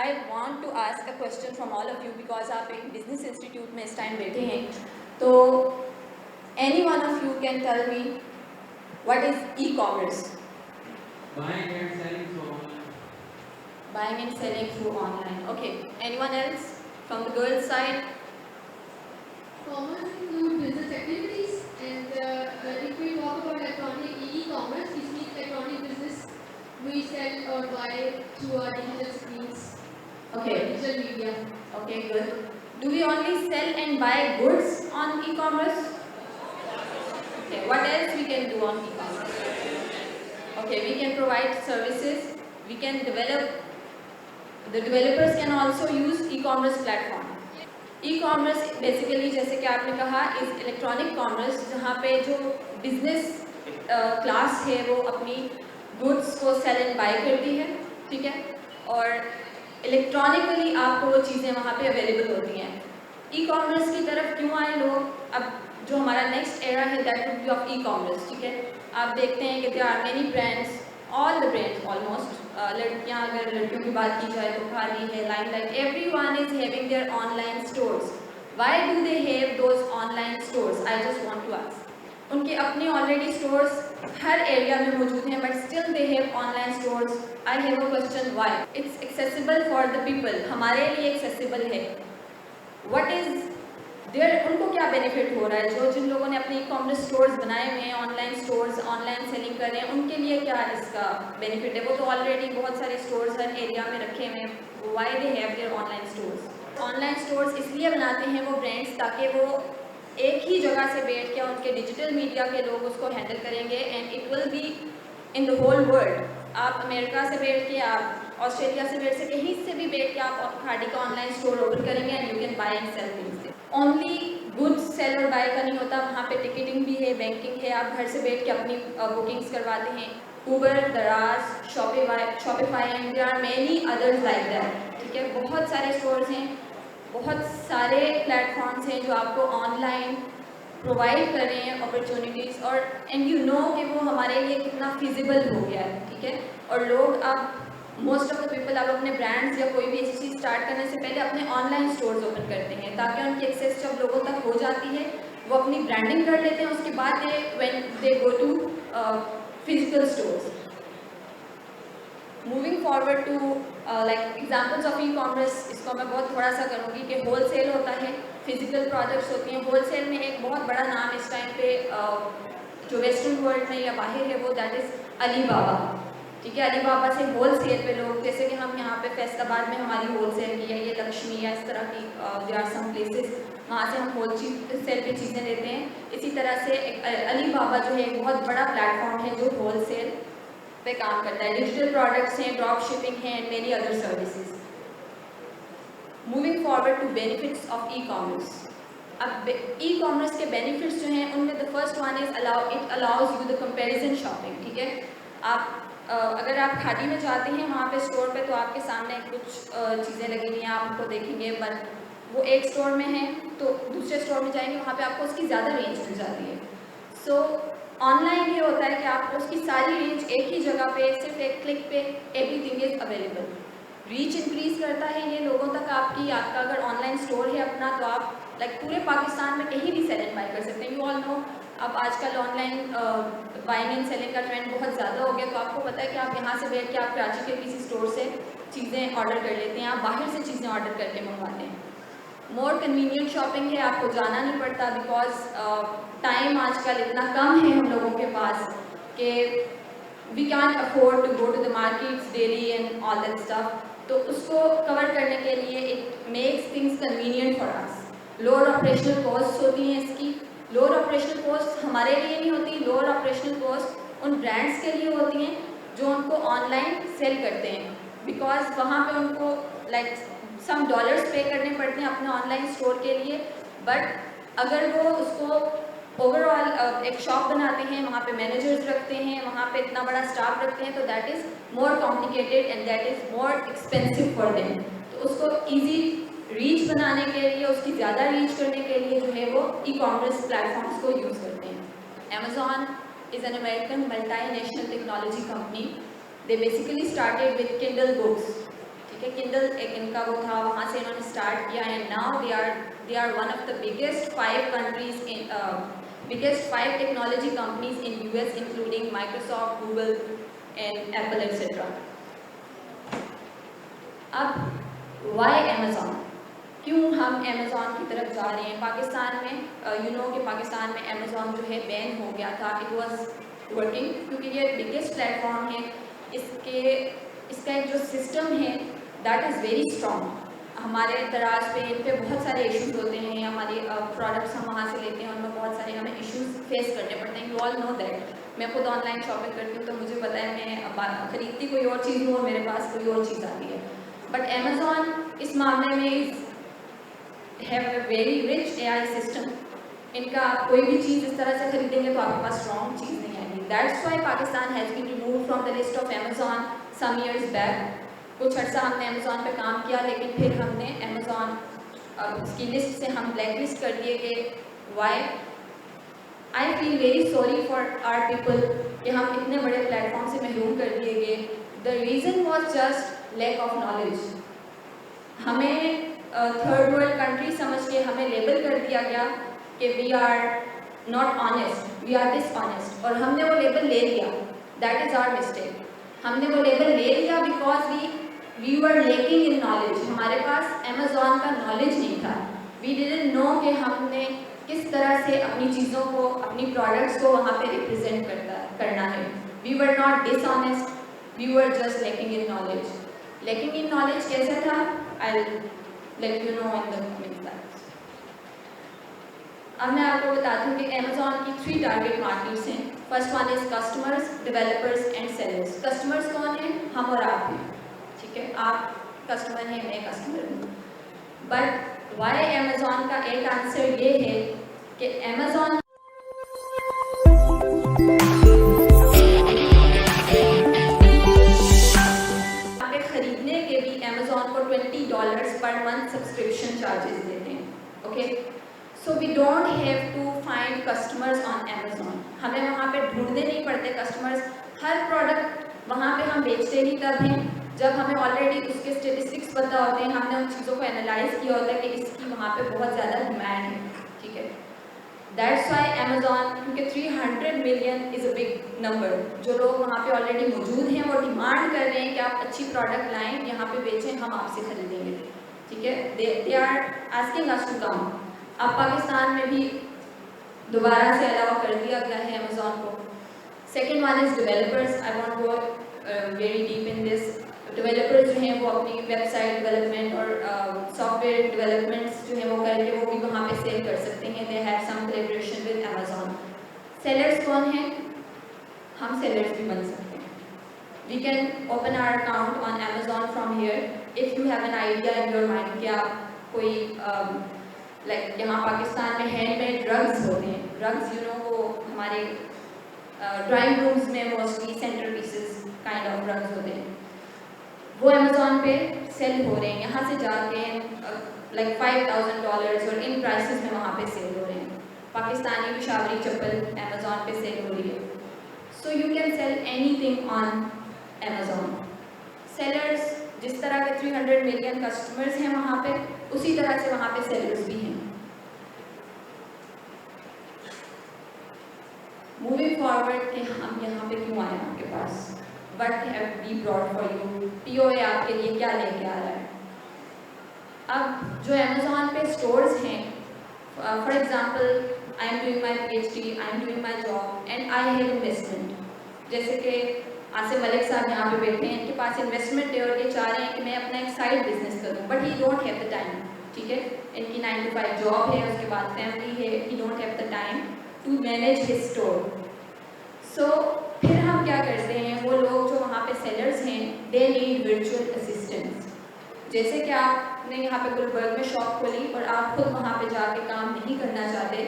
I want to ask a question from all of you because आप एक business institute में इस time बैठे हैं, तो any one of you can tell me what is e-commerce? Buying and selling through online. Buying and selling through online. Okay. Anyone else from the girls' side? Commerce include business activities, and if we talk about electronic e-commerce, which means electronic business, we sell or buy through our digital screens, Okay. digital media. Okay, good. Do we only sell and buy goods on e-commerce? Okay. What else we can do on e-commerce? Okay, we can provide services. We can develop. The developers can also use e-commerce platform. E-commerce basically जैसे कि आपने कहा is electronic commerce, जहाँ पे जो business class है वो अपनी goods को sell and buy करती है, ठीक है, और electronically आपको वो चीज़ें वहाँ पे available होती हैं। E-commerce की तरफ क्यों आए लोग? अब जो हमारा next era है that would be of e-commerce, ठीक है। आप देखते हैं कि there are many brands, all the brands almost, लड़कियां अगर लड़कियों की बात की जाए तो खाली है, Limelight, everyone is having their online stores. Why do they have those online stores? I just want to ask. उनके अपने already stores हर area में मौजूद हैं, but still they have online stores. I have a question, why? It's accessible for the people. हमारे लिए accessible है. What is उनको क्या बेनिफिट हो रहा है? जिन लोगों ने अपने ई-कॉमर्स स्टोर्स बनाए हुए हैं, ऑनलाइन स्टोर्स, ऑनलाइन सेलिंग कर रहे हैं, उनके लिए क्या इसका बेनिफिट है? वो तो ऑलरेडी बहुत सारे स्टोर्स हर एरिया में रखे हुए हैं. Why they have their online stores? Online stores इसलिए बनाते हैं वो ब्रांड्स ताकि वो एक ही जगह से बैठ के उनके डिजिटल मीडिया के लोग उसको हैंडल करेंगे and it will be in the whole world. आप अमेरिका से बैठ के, आप ऑस्ट्रेलिया से बैठ के, कहीं से भी बैठ के आप खाड़ी का ऑनलाइन स्टोर ओपन करेंगे and you can buy and sell things. Only goods sell और बाय का नहीं होता, वहाँ पे टिकटिंग भी है, बैंकिंग है, आप घर से बैठ के अपनी बुकिंग्स करवाते हैं. Uber, Daraz, Shopify and there are many others like that. ठीक है, बहुत सारे स्टोर्स हैं, बहुत सारे प्लेटफॉर्म्स हैं जो आपको ऑनलाइन प्रोवाइड कर रहे हैं अपॉर्चुनिटीज़, और एंड यू नो कि वो हमारे लिए कितना फिजिबल हो गया है. ठीक है, और लोग अब मोस्ट ऑफ द पीपल अब अपने ब्रांड्स या कोई भी ऐसी चीज़ स्टार्ट करने से पहले अपने ऑनलाइन स्टोर्स ओपन करते हैं, ताकि उनकी एक्सेस जब लोगों तक हो जाती है वो अपनी ब्रांडिंग कर लेते हैं, उसके बाद they go to physical stores. Moving forward to like examples of e commerce, इसको मैं बहुत थोड़ा सा करूँगी कि होलसेल होता है, फिजिकल प्रोडक्ट्स होती हैं। होलसेल में एक बहुत बड़ा नाम इस टाइम पे जो वेस्टर्न वर्ल्ड में या बाहर है वो दैट इज़ अलीबाबा। ठीक है, अलीबाबा से होलसेल पे लोग, जैसे कि हम यहाँ पे फैसलाबाद में हमारी होलसेल की है, ये लक्ष्मी या इस तरह की देयर आर सम प्लेसेस, वहाँ से हम होलसेल पे चीज़ें लेते हैं। इसी तरह से अलीबाबा जो है एक बहुत बड़ा प्लेटफॉर्म है जो होलसेल पे काम करता है। डिजिटल प्रोडक्ट्स हैं, ड्रॉप शिपिंग है and many other services. Moving forward to benefits of E commerce. अब ई कॉमर्स के बेनिफिट्स जो हैं उनमें the first one is it allows you the comparison shopping. ठीक है, आप अगर आप खाड़ी में जाते हैं वहाँ पे स्टोर पे, तो आपके सामने कुछ चीज़ें लगी हुई हैं, आप उनको देखेंगे, बट वो एक स्टोर में है तो दूसरे स्टोर में जाएंगे वहाँ पे आपको उसकी ज़्यादा रेंज मिल जाती है। सो ऑनलाइन ये होता है कि आपको उसकी सारी रेंज एक ही जगह पे सिर्फ एक क्लिक पे everything is available. Reach increase करता है ये लोगों तक आपकी। आपका अगर ऑनलाइन स्टोर है अपना, तो आप लाइक पूरे पाकिस्तान में कहीं भी सेल एंड बाय कर सकते हैं। यू ऑल नो अब आजकल ऑनलाइन बाइंग एंड सेलिंग का ट्रेंड बहुत ज़्यादा हो गया, तो आपको पता है कि आप यहाँ से बैठ के आप कराची के किसी स्टोर से चीज़ें ऑर्डर कर लेते हैं, आप बाहर से चीज़ें ऑर्डर करके मंगवाते हैं। मोर कन्वीनियंट शॉपिंग है, आपको जाना नहीं पड़ता, बिकॉज टाइम आजकल इतना कम है हम लोगों के पास कि we can afford to go to the markets daily and all that stuff. तो उसको कवर करने के लिए it makes things convenient for us. Lower operational cost होती हैं इसकी। लोअर ऑपरेशनल कॉस्ट हमारे लिए नहीं होती, लोअर ऑपरेशनल कॉस्ट उन ब्रांड्स के लिए होती हैं जो उनको ऑनलाइन सेल करते हैं, बिकॉज वहाँ पे उनको लाइक सम डॉलर्स पे करने पड़ते हैं अपने ऑनलाइन स्टोर के लिए। बट अगर वो उसको ओवरऑल एक शॉप बनाते हैं, वहाँ पे मैनेजर्स रखते हैं, वहाँ पे इतना बड़ा स्टाफ रखते हैं, तो that is more complicated and that is more expensive for them. तो उसको ईजी रीच बनाने के लिए, उसकी ज़्यादा रीच करने के लिए जो है वो ई कॉमर्स प्लेटफॉर्म्स को यूज़ करते हैं। Amazon is an American multinational technology company. They basically started with Kindle books. ठीक है, किंडल एक इनका वो था, वहाँ से इन्होंने स्टार्ट किया and now they are one of the biggest 5 countries in biggest 5 technology companies in US, including Microsoft, Google, and Apple, etc. अब why Amazon? क्यों हम Amazon की तरफ जा रहे हैं? पाकिस्तान में यू नो कि पाकिस्तान में Amazon जो है बैन हो गया था। इट वाज वर्किंग क्योंकि ये बिगेस्ट प्लेटफॉर्म है। इसका एक जो सिस्टम है दैट इज़ वेरी स्ट्रॉन्ग। हमारे दराज पे इन पे बहुत सारे इश्यूज होते हैं, हमारे प्रोडक्ट्स हम वहाँ से लेते हैं, उनमें बहुत सारे हमें इश्यूज फेस करने पड़ते हैं। You all know that. मैं खुद ऑनलाइन शॉपिंग करती हूँ तो मुझे पता है, मैं खरीदती कोई और चीज़ हूँ और मेरे पास कोई और चीज़ आती है। बट अमेज़ॉन इस मामले में have a very rich AI system. इनका आप कोई भी चीज़ इस तरह से खरीदेंगे तो आपके पास स्ट्रॉन्ग चीज़ नहीं आएगी। That's why Pakistan has been removed from the list of Amazon some years back. कुछ अर्सा हमने अमेज़ॉन पे काम किया, लेकिन फिर हमने अमेज़ॉन उसकी लिस्ट से हम ब्लैक लिस्ट कर दिए गए। Why? I feel very sorry for our people कि हम इतने बड़े प्लेटफॉर्म से महरूम कर दिए गए। The reason was just lack of knowledge. हमें थर्ड वर्ल्ड कंट्री समझ के हमें लेबल कर दिया गया कि we are not honest, we are dishonest, और हमने वो लेबल ले लिया। That is our mistake. हमने वो लेबल ले लिया because we were lacking in knowledge. हमारे पास अमेज़ॉन का नॉलेज नहीं था। वी डिडंट नो कि हमने किस तरह से अपनी चीज़ों को, अपनी प्रोडक्ट्स को वहाँ पे रिप्रेजेंट करना है। We were not dishonest, we were just lacking in knowledge. Lacking in knowledge कैसे था? I let you know in the coming slides. अब मैं आपको बताती हूँ कि अमेज़ॉन की 3 टारगेट मार्केट्स हैं। First one is customers, developers and sellers. Customers कौन है? हम और आप हैं। ठीक है, आप कस्टमर हैं, मैं कस्टमर हूँ। बट वाई अमेज़ॉन का एक आंसर ये है कि अमेज़ॉन पे खरीदने के भी अमेज़ॉन को $20 पर मंथ सब्सक्रिप्शन चार्जेस देते हैं। Okay, so we don't have to find customers on Amazon. हमें वहाँ पे ढूंढने नहीं पड़ते कस्टमर्स। हर प्रोडक्ट वहाँ पे हम बेचते ही तब हैं जब हमें ऑलरेडी उसके स्टेटिस्टिक्स पता होते हैं, हमने उन चीज़ों को एनालाइज किया होता है कि इसकी वहाँ पे बहुत ज़्यादा डिमांड है, ठीक है। दैट्स वाई अमेज़ॉन, क्योंकि 300 million is a big number, जो लोग वहाँ पे ऑलरेडी मौजूद हैं वो डिमांड कर रहे हैं कि आप अच्छी प्रोडक्ट लाएं, यहाँ पे बेचें, हम आपसे खरीदेंगे, ठीक है। They are asking us to come. अब पाकिस्तान में भी दोबारा से अलाउ कर दिया गया है अमेज़ॉन को। Second one is developers. I want go very deep in this. Developers जो हैं वो अपनी वेबसाइट डेवलपमेंट और सॉफ्टवेयर डेवलपमेंट्स जो हैं वो करके वो भी वहाँ पे सेल कर सकते हैं। They have some collaboration with Amazon. Sellers कौन हैं? हम सेलर्स भी बन सकते हैं। We can open our account on Amazon from here. If you have an idea in your mind कि आप कोई लाइक यहाँ पाकिस्तान में हैंडमेड ड्रग्स होते हैं, ड्रग्स यू नो वो हमारे ड्राइंग रूम्स में mostly centre pieces kind of drugs होते हैं, वो अमेज़ॉन पे सेल हो रहे हैं। यहाँ से जाके लाइक $5,000 और इन प्राइसेस में वहाँ पे सेल हो रहे हैं। पाकिस्तानी पिशावरी चप्पल अमेज़ॉन पे सेल हो रही है। So you can sell anything on Amazon. Sellers जिस तरह के 300 मिलियन कस्टमर्स हैं वहाँ पे, उसी तरह से वहाँ पे सेलर्स भी हैं। मूविंग फॉरवर्ड कि हम यहाँ पे क्यों आए आपके पास, What have we brought for you? POA आपके लिए क्या लेके आ रहा है? अब जो अमेज़ॉन पे स्टोर्स हैं, for example I am doing my PhD, I am doing my job and I have investment. जैसे कि आसिम मलिक साहब यहाँ पे बैठे हैं, इनके पास इन्वेस्टमेंट है और ये चाह रहे हैं कि मैं अपना एक साइड बिजनेस करूँ, but he don't have the time, ठीक है। इनकी 9 to 5 जॉब है, उसके बाद फैमिली है, he don't have the time to manage his store. So फिर हम क्या करते हैं, वो लोग जो वहाँ पे सेलर्स हैं, दे नीड वर्चुअल असिस्टेंट्स। जैसे कि आपने यहाँ पे गुलबर्ग में शॉप खोली और आप खुद वहाँ पे जाके काम नहीं करना चाहते,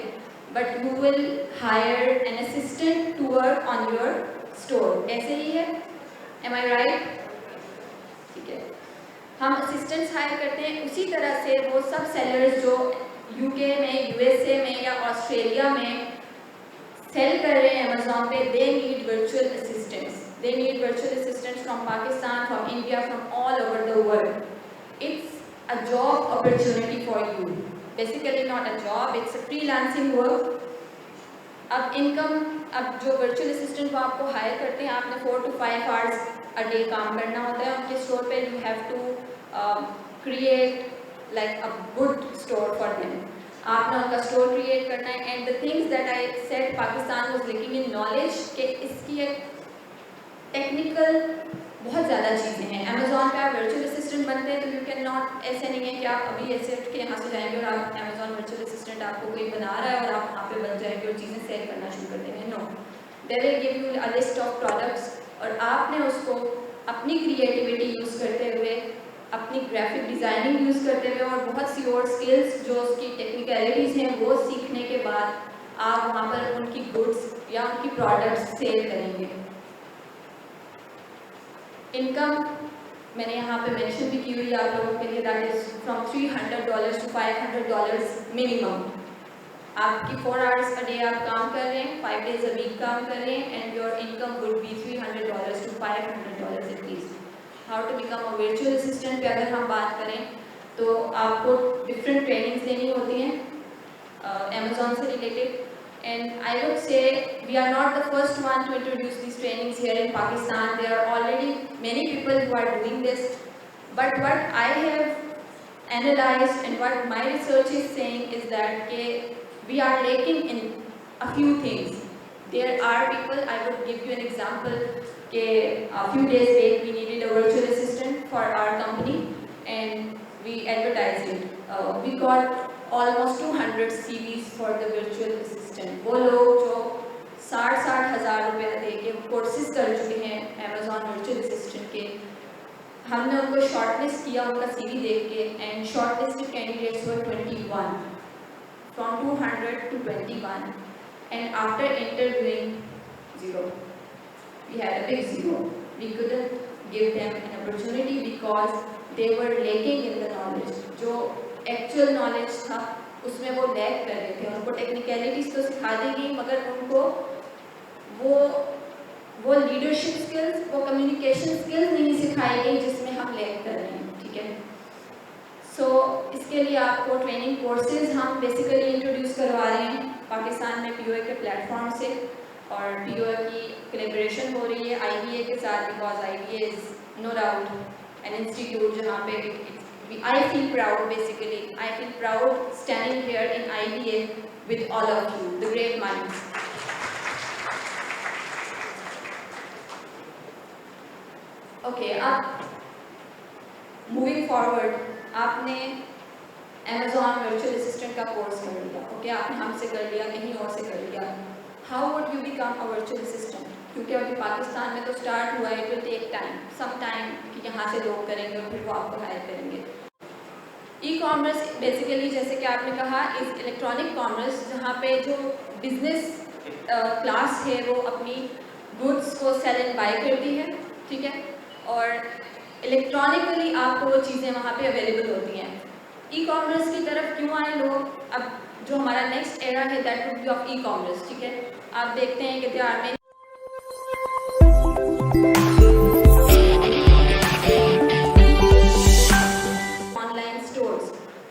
but you will hire an assistant to work on your store. ऐसे ही है, एम आई राइट? ठीक है, हम असिस्टेंट्स हायर करते हैं। उसी तरह से वो सब सेलर्स जो UK में, USA में या ऑस्ट्रेलिया में सेल कर रहे हैं अमेज़ॉन पे, they need virtual assistants. They need virtual assistants from Pakistan, from India, from all over the world. It's a job opportunity for you, basically not a job, it's a freelancing work. अब income, अब जो virtual assistant वो आपको higher करते हैं, आपने 4 to 5 hours a day काम करना होता है उनके स्टोर पे। You have to create like a good store for them. आपने उनका स्टोर क्रिएट करना है। And the things that I said, Pakistan was lacking in knowledge, कि इसकी एक टेक्निकल बहुत ज़्यादा चीज़ें हैं। अमेज़ॉन पे आप वर्चुअल असिस्टेंट बनते हैं तो यू कैन नॉट, ऐसे नहीं है कि आप अभी ऐसे उठ के यहाँ से जाएंगे और आप अमेज़ॉन वर्चुअल असिस्टेंट आपको कोई बना रहा है और आप वहाँ पे बन जाएंगे और चीज़ें सेल करना शुरू कर देंगे। No, they will give you a list of products और आपने उसको अपनी क्रिएटिविटी यूज़ करते हुए, अपनी ग्राफिक डिज़ाइनिंग यूज़ करते हुए और बहुत सी और स्किल्स जो उसकी टेक्निकलिटीज़ हैं वो सीखने के बाद आप वहाँ पर उनकी गुड्स या उनकी प्रोडक्ट्स सेल करेंगे। इनकम मैंने यहाँ पे मेंशन भी की हुई है आप लोगों के लिए, that is from $300 to $500 minimum. आपकी 4 आवर्स अ डे आप काम कर रहे हैं, 5 days अ वीक काम कर रहे हैं, and your income would be $300 to $500 at least. How to become a virtual assistant पे अगर हम बात करें तो आपको डिफरेंट ट्रेनिंग्स देनी होती हैं अमेज़ॉन से related. And I would say we are not the first one to introduce these trainings here in Pakistan. There are already many people who are doing this. But what I have analyzed and what my research is saying is that we are lacking in a few things. There are people, I would give you an example, a few days back we needed a virtual assistant for our company and we advertised it. We got almost 200 CVs for the virtual assistant. वो लोग जो 60,000 रुपया दे के courses कर चुके हैं Amazon virtual assistant के, हमने उनको शॉर्टलिस्ट किया उनका CV देख के, and shortlisted candidates were 21 from 200 to 21, and after interviewing 0, we had a big 0. We couldn't give them an opportunity because they were lacking in the knowledge. जो actual knowledge था उसमें वो लैक कर रहे थे। उनको टेक्निकलिटीज़ तो सिखा देंगी मगर उनको वो वो लीडरशिप स्किल्स, वो कम्युनिकेशन स्किल्स नहीं सिखाई गई जिसमें हम लैग कर रहे हैं, ठीक है। सो इसके लिए आपको ट्रेनिंग कोर्सेज हम बेसिकली इंट्रोड्यूस करवा रहे हैं पाकिस्तान में POA के प्लेटफॉर्म से, और POA की कोलैबोरेशन हो रही है IBA के साथ, because IBA is no doubt an institute जहाँ पे I feel proud basically. I feel proud standing here in IBA with all of you, the great minds. Okay, अब moving forward, आपने Amazon Virtual Assistant का course कर लिया, okay आपने हमसे कर लिया, कहीं और से कर लिया. How would you become a virtual assistant? क्योंकि अभी पाकिस्तान में तो स्टार्ट हुआ है, it will take time, some time कि यहाँ से लोग करेंगे और फिर वो आपको हायर करेंगे. ई-कॉमर्स बेसिकली जैसे कि आपने कहा इस इलेक्ट्रॉनिक कॉमर्स जहाँ पे जो बिजनेस क्लास है वो अपनी गुड्स को सेल एंड बाय करती है, ठीक है, और इलेक्ट्रॉनिकली आपको वो चीज़ें वहाँ पे अवेलेबल होती हैं. ई-कॉमर्स की तरफ क्यों आए लोग? अब जो हमारा नेक्स्ट एरा है that would be of e-commerce, ठीक है. आप देखते हैं कि there are many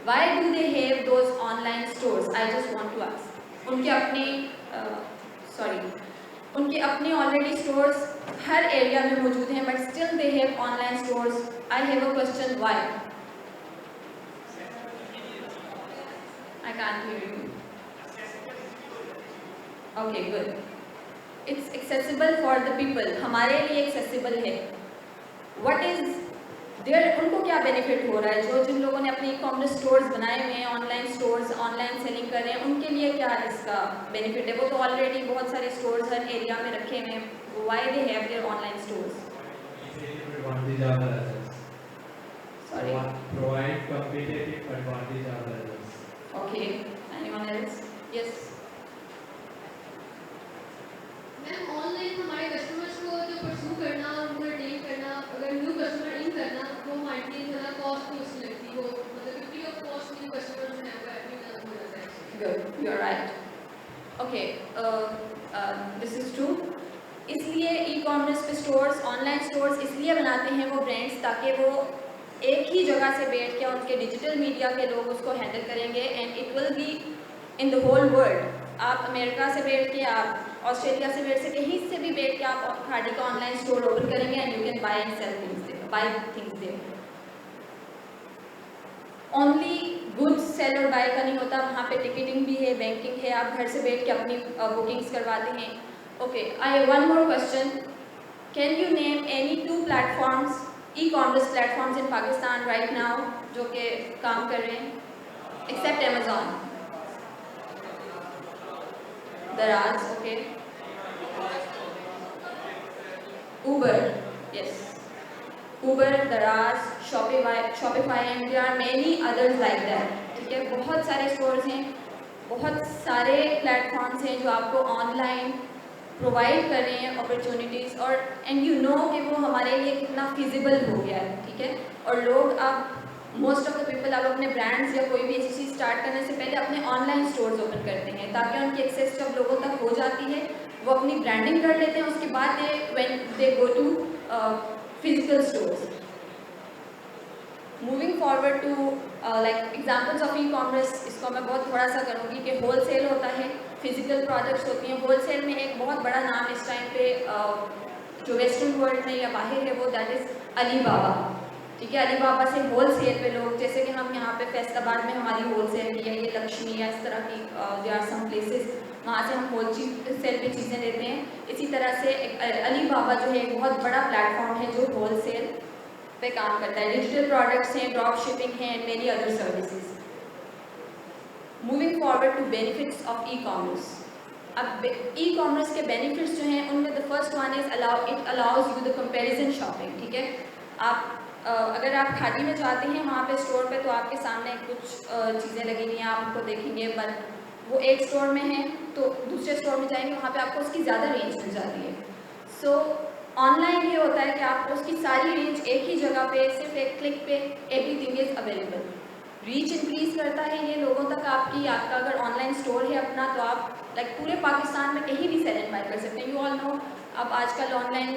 Why do they have those online stores? I just want to ask. उनके अपने already stores हर area में मौजूद हैं, but still they have online stores. I have a question. Why? I can't hear you. Okay, good. It's accessible for the people. हमारे लिए accessible है. What is उनको क्या बेनिफिट हो रहा है? जो जिन लोगों ने अपने ई-कॉमर्स स्टोर्स बनाए हुए हैं, ऑनलाइन स्टोर्स, ऑनलाइन सेलिंग कर रहे हैं, उनके लिए क्या इसका बेनिफिट है? वो तो ऑलरेडी बहुत सारे स्टोर्स हर एरिया में रखे हुए हैं. Why they have their online stores? Sorry, provide competitive advantage over others. Okay, anyone else? Yes ma'am, online हमारे कस्टमर्स को जो परस्यू करना, उनको रिटेन करना, अगर न्यू कस्टमर इन करना, वो हमारे लिए थोड़ा कॉस्ट भी उसकी लगती है. वो मतलब 50 ऑफ कॉस्ट न्यू कस्टमर जो है वो एडमिट हो जाता है. Good, you are right. Okay, this is true. इसलिए ई-कॉमर्स पे स्टोर्स, ऑनलाइन स्टोर्स इसलिए बनाते हैं वो ब्रांड्स, ताकि वो एक ही जगह से बैठ के उनके डिजिटल मीडिया के लोग उसको हैंडल करेंगे and it will be in the whole world. आप अमेरिका से बैठ के, आप ऑस्ट्रेलिया से बैठ से, कहीं से भी बैठ के आप खाड़ी का ऑनलाइन स्टोर ओपन करेंगे and you can buy and sell things there, buy things there. Only goods sell और बाय का नहीं होता, वहाँ पे टिकटिंग भी है, बैंकिंग है, आप घर से बैठ के अपनी बुकिंग्स करवाते हैं. Okay, I have one more question. Can you name any 2 platforms, e-commerce platforms in Pakistan right now जो कि काम कर रहे हैं, except Amazon? Daraz, okay. Uber, yes. Uber, Daraz, Shopify, and there are many others like that. ठीक है, बहुत सारे स्टोर्स हैं, बहुत सारे प्लेटफॉर्म्स हैं जो आपको ऑनलाइन प्रोवाइड कर रहे हैं अपॉर्चुनिटीज़, और एंड यू नो कि वो हमारे लिए कितना फिजिबल हो गया है, ठीक है. और लोग अब मोस्ट ऑफ द पीपल अब अपने ब्रांड्स या कोई भी ऐसी चीज़ स्टार्ट करने से पहले अपने ऑनलाइन स्टोर्स ओपन करते हैं, ताकि उनकी एक्सेस जब लोगों तक हो जाती है वो अपनी ब्रांडिंग कर लेते हैं, उसके बाद they go to physical stores. Moving forward to like examples of ecommerce, इसको मैं बहुत थोड़ा सा करूँगी कि होलसेल होता है, फिजिकल प्रोडक्ट्स होती हैं. होलसेल में एक बहुत बड़ा नाम इस टाइम पे जो वेस्टर्न वर्ल्ड में या बाहर है वो दैट इज़ अलीबाबा, ठीक है. अलीबाबा से होलसेल पे लोग, जैसे कि हम यहाँ पे फैसलाबाद में हमारी होलसेल की है, ये लक्ष्मी या इस तरह की देयर आर सम प्लेसेस, वहाँ से हम होलसेल पे चीज़ें लेते हैं. इसी तरह से अलीबाबा जो है एक बहुत बड़ा प्लेटफॉर्म है जो होलसेल पे काम करता है. डिजिटल प्रोडक्ट्स हैं, ड्रॉप शिपिंग है and many other services. Moving forward to benefits of e-commerce. अब ई-कॉमर्स के बेनिफिट्स जो हैं उनमें the first one is it allows you the comparison shopping, ठीक है. आप अगर आप खाड़ी में जाते हैं वहाँ पे स्टोर पे, तो आपके सामने कुछ चीज़ें लगी हुई हैं, आप उनको देखेंगे, बट वो एक स्टोर में है तो दूसरे स्टोर में जाएंगे वहाँ पे आपको उसकी ज़्यादा रेंज मिल जाती है. सो ऑनलाइन ये होता है कि आपको उसकी सारी रेंज एक ही जगह पे, सिर्फ एक क्लिक पे everything is available. Reach increase करता है ये लोगों तक आपकी. आपका अगर ऑनलाइन स्टोर है अपना, तो आप लाइक पूरे पाकिस्तान में कहीं भी सेल एंड बाय कर सकते हैं. यू ऑल नो अब आजकल ऑनलाइन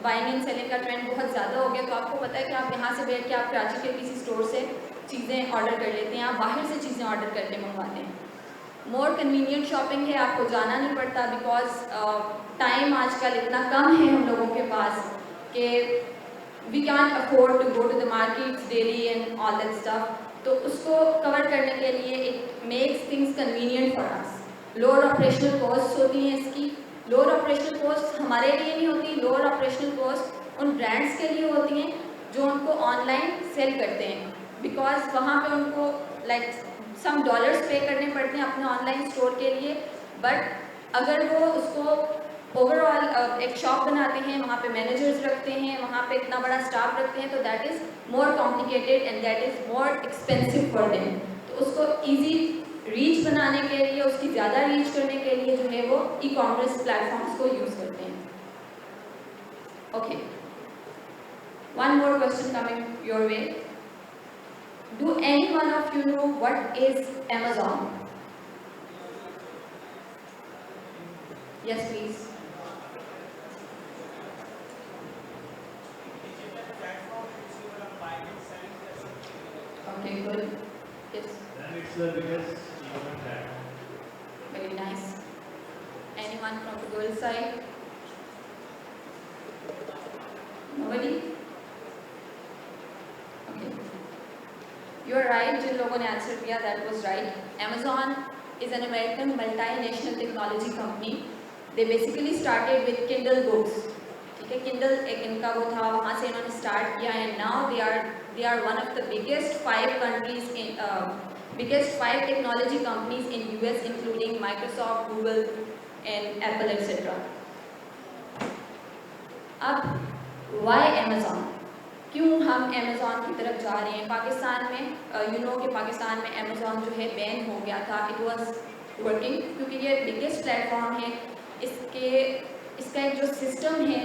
बाइंग एंड सेलिंग का ट्रेंड बहुत ज़्यादा हो गया, तो आपको पता है कि आप यहाँ से बैठ के आप कराची के किसी स्टोर से चीज़ें ऑर्डर कर लेते हैं, आप बाहर से चीज़ें ऑर्डर करके मंगवाते हैं। मोर कन्वीनियंट शॉपिंग है, आपको जाना नहीं पड़ता, बिकॉज टाइम आजकल इतना कम है हम लोगों के पास कि we can afford to go to the markets daily and all that stuff. तो उसको कवर करने के लिए it makes things convenient for us. Lower operational cost होती हैं इसकी। लोअर ऑपरेशनल कॉस्ट हमारे लिए नहीं होती, लोअर ऑपरेशनल कॉस्ट उन ब्रांड्स के लिए होती हैं जो उनको ऑनलाइन सेल करते हैं, बिकॉज वहाँ पे उनको लाइक सम डॉलर्स पे करने पड़ते हैं अपने ऑनलाइन स्टोर के लिए। बट अगर वो उसको ओवरऑल एक शॉप बनाते हैं, वहाँ पे मैनेजर्स रखते हैं, वहाँ पे इतना बड़ा स्टाफ रखते हैं, तो that is more complicated and that is more expensive for them. तो उसको ईजी रीच बनाने के लिए, उसकी ज़्यादा रीच करने के लिए जो है वो ई कॉमर्स प्लेटफॉर्म्स को यूज़ करते हैं। Okay, one more question coming your way. Do any one of you know what is Amazon? Yes, please. Okay, good. Yes, Then it's the biggest e-commerce platform. very nice. Anyone from the girl side? Nobody? Okay. You are right, जिन लोगों ने answer किया that was right. Amazon is an American multinational technology company. They basically started with Kindle books. ठीक है, Kindle एक इनका वो था, वहाँ से इन्होंने स्टार्ट किया and now they are one of the biggest 5 countries in biggest 5 technology companies in US, including Microsoft, Google and Apple etc. अब why Amazon? क्यों हम Amazon की तरफ जा रहे हैं? पाकिस्तान में यू नो कि पाकिस्तान में Amazon जो है बैन हो गया था। इट वाज वर्किंग क्योंकि ये बिगेस्ट प्लेटफॉर्म है। इसका एक जो सिस्टम है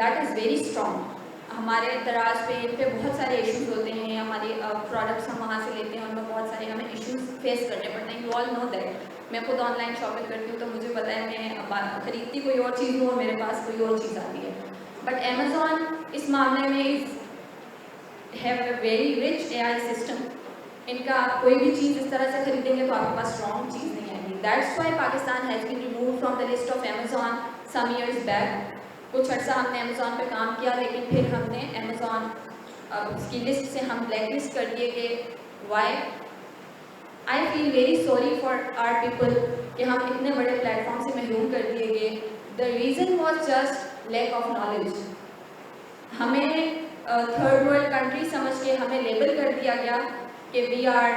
दैट इज़ वेरी स्ट्रॉन्ग। हमारे दराज पे इन पे बहुत सारे इश्यूज होते हैं, हमारे प्रोडक्ट्स हम वहाँ से लेते हैं, उनमें बहुत सारे हमें इश्यूज फेस करने पड़ते हैं। You all know that. मैं खुद ऑनलाइन शॉपिंग करती हूँ तो मुझे पता है, मैं खरीदती कोई और चीज़ हूँ और मेरे पास कोई और चीज़ आती है। बट Amazon इस मामले में have a very rich AI system. इनका आप कोई भी चीज़ इस तरह से खरीदेंगे तो आपके पास स्ट्रॉन्ग चीज़ नहीं आएगी। That's why Pakistan has been removed from the list of Amazon some years back. कुछ अर्सा हमने Amazon पे काम किया, लेकिन फिर हमने Amazon उसकी लिस्ट से हम ब्लैक लिस्ट कर दिए कि why? I feel very sorry for our people कि हम इतने बड़े प्लेटफॉर्म से महरूम कर दिए गए। The reason was just lack of knowledge. हमें थर्ड वर्ल्ड कंट्री समझ के हमें लेबल कर दिया गया कि we are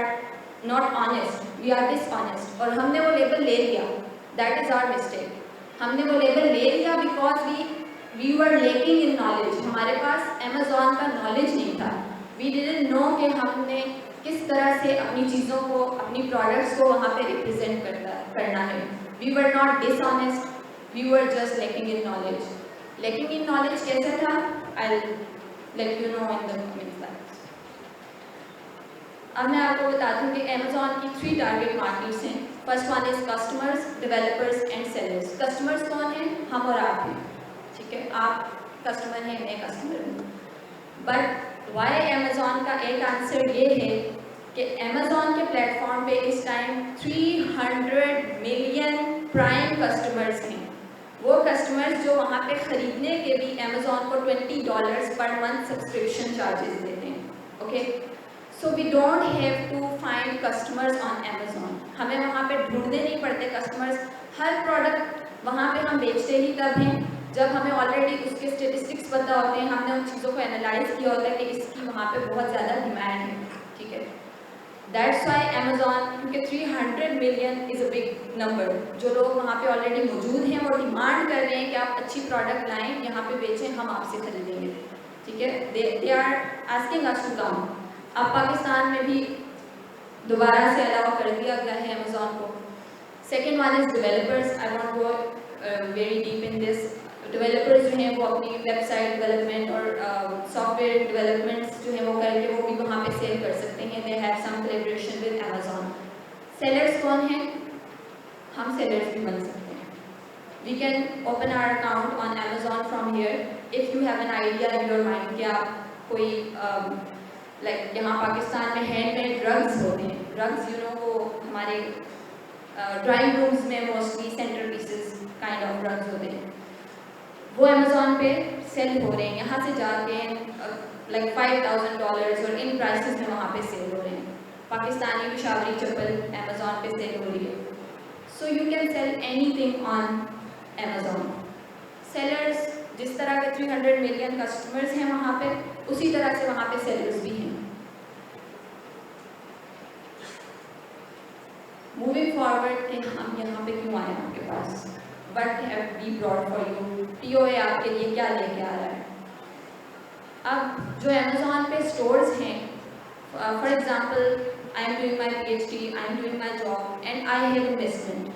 not honest, we are dishonest, और हमने वो लेबल ले लिया। That is our mistake. हमने वो लेबल ले लिया because we were lacking in knowledge. हमारे पास Amazon का नॉलेज नहीं था। वी डिडंट नो कि हमने किस तरह से अपनी चीज़ों को, अपनी प्रोडक्ट्स को वहाँ पे रिप्रेजेंट करना है। We were not dishonest, we were just lacking in knowledge. Lacking in knowledge कैसे था? आई let you know in the coming slides. अब मैं आपको बताती हूँ कि Amazon की 3 टारगेट मार्केट्स हैं। First one is customers, developers and sellers. Customers कौन हैं? हम और आप हैं, ठीक है। आप कस्टमर हैं, मैं कस्टमर हूँ। बट वाई Amazon का एक आंसर ये है कि Amazon के प्लेटफॉर्म पे इस टाइम 300 मिलियन प्राइम कस्टमर्स हैं। वो कस्टमर्स जो वहाँ पे ख़रीदने के भी Amazon को $20 पर मंथ सब्सक्रिप्शन चार्जेस देते हैं। Okay, so we don't have to find customers on Amazon। हमें वहाँ पे ढूंढने नहीं पड़ते कस्टमर्स। हर प्रोडक्ट वहाँ पे हम बेचते ही तब हैं जब हमें ऑलरेडी उसके स्टेटिस्टिक्स पता होते हैं, हमने उन चीज़ों को एनालाइज किया होता है कि इसकी वहाँ पे बहुत ज़्यादा डिमांड है, ठीक है। दैट्स वाई Amazon, क्योंकि 300 million is a big number, जो लोग वहाँ पे ऑलरेडी मौजूद हैं, वो डिमांड कर रहे हैं कि आप अच्छी प्रोडक्ट लाएं, यहाँ पे बेचें, हम आपसे खरीदेंगे, ठीक है। They are asking us to come. अब पाकिस्तान में भी दोबारा से अलाउ कर दिया गया है Amazon को। Second one is developers. I want go very deep in this. Developers जो हैं वो अपनी वेबसाइट डेवलपमेंट और सॉफ्टवेयर डेवलपमेंट्स जो है वो करके वो भी वहाँ पे सेल कर सकते हैं। They have some collaboration with Amazon। Sellers कौन हैं? हम सेलर्स भी बन सकते हैं। We can open our account on Amazon from here. If you have an idea in your mind कि आप कोई like यहाँ पाकिस्तान में handmade rugs होते हैं, rugs you know वो हमारे ड्राइंग रूम्स में mostly centre pieces kind of rugs होते हैं, वो अमेज़ॉन पे सेल हो रहे हैं. यहाँ से जाके like $5,000 और इन प्राइसेस में वहाँ पे सेल हो रहे हैं. पाकिस्तानी पिशावरी चप्पल अमेज़ॉन पे सेल हो रही है. So you can sell anything on Amazon. Sellers जिस तरह के 300 मिलियन कस्टमर्स हैं वहाँ पे, उसी तरह से वहाँ पे सेलर्स भी हैं. मूविंग फॉरवर्ड कि हम यहाँ पे क्यों आए आपके पास, what have we brought for you, TOA आपके लिए क्या लेके आ रहा है. अब जो अमेज़ॉन पे स्टोर्स हैं, for example I am doing my PhD, I am doing my job and I have investment.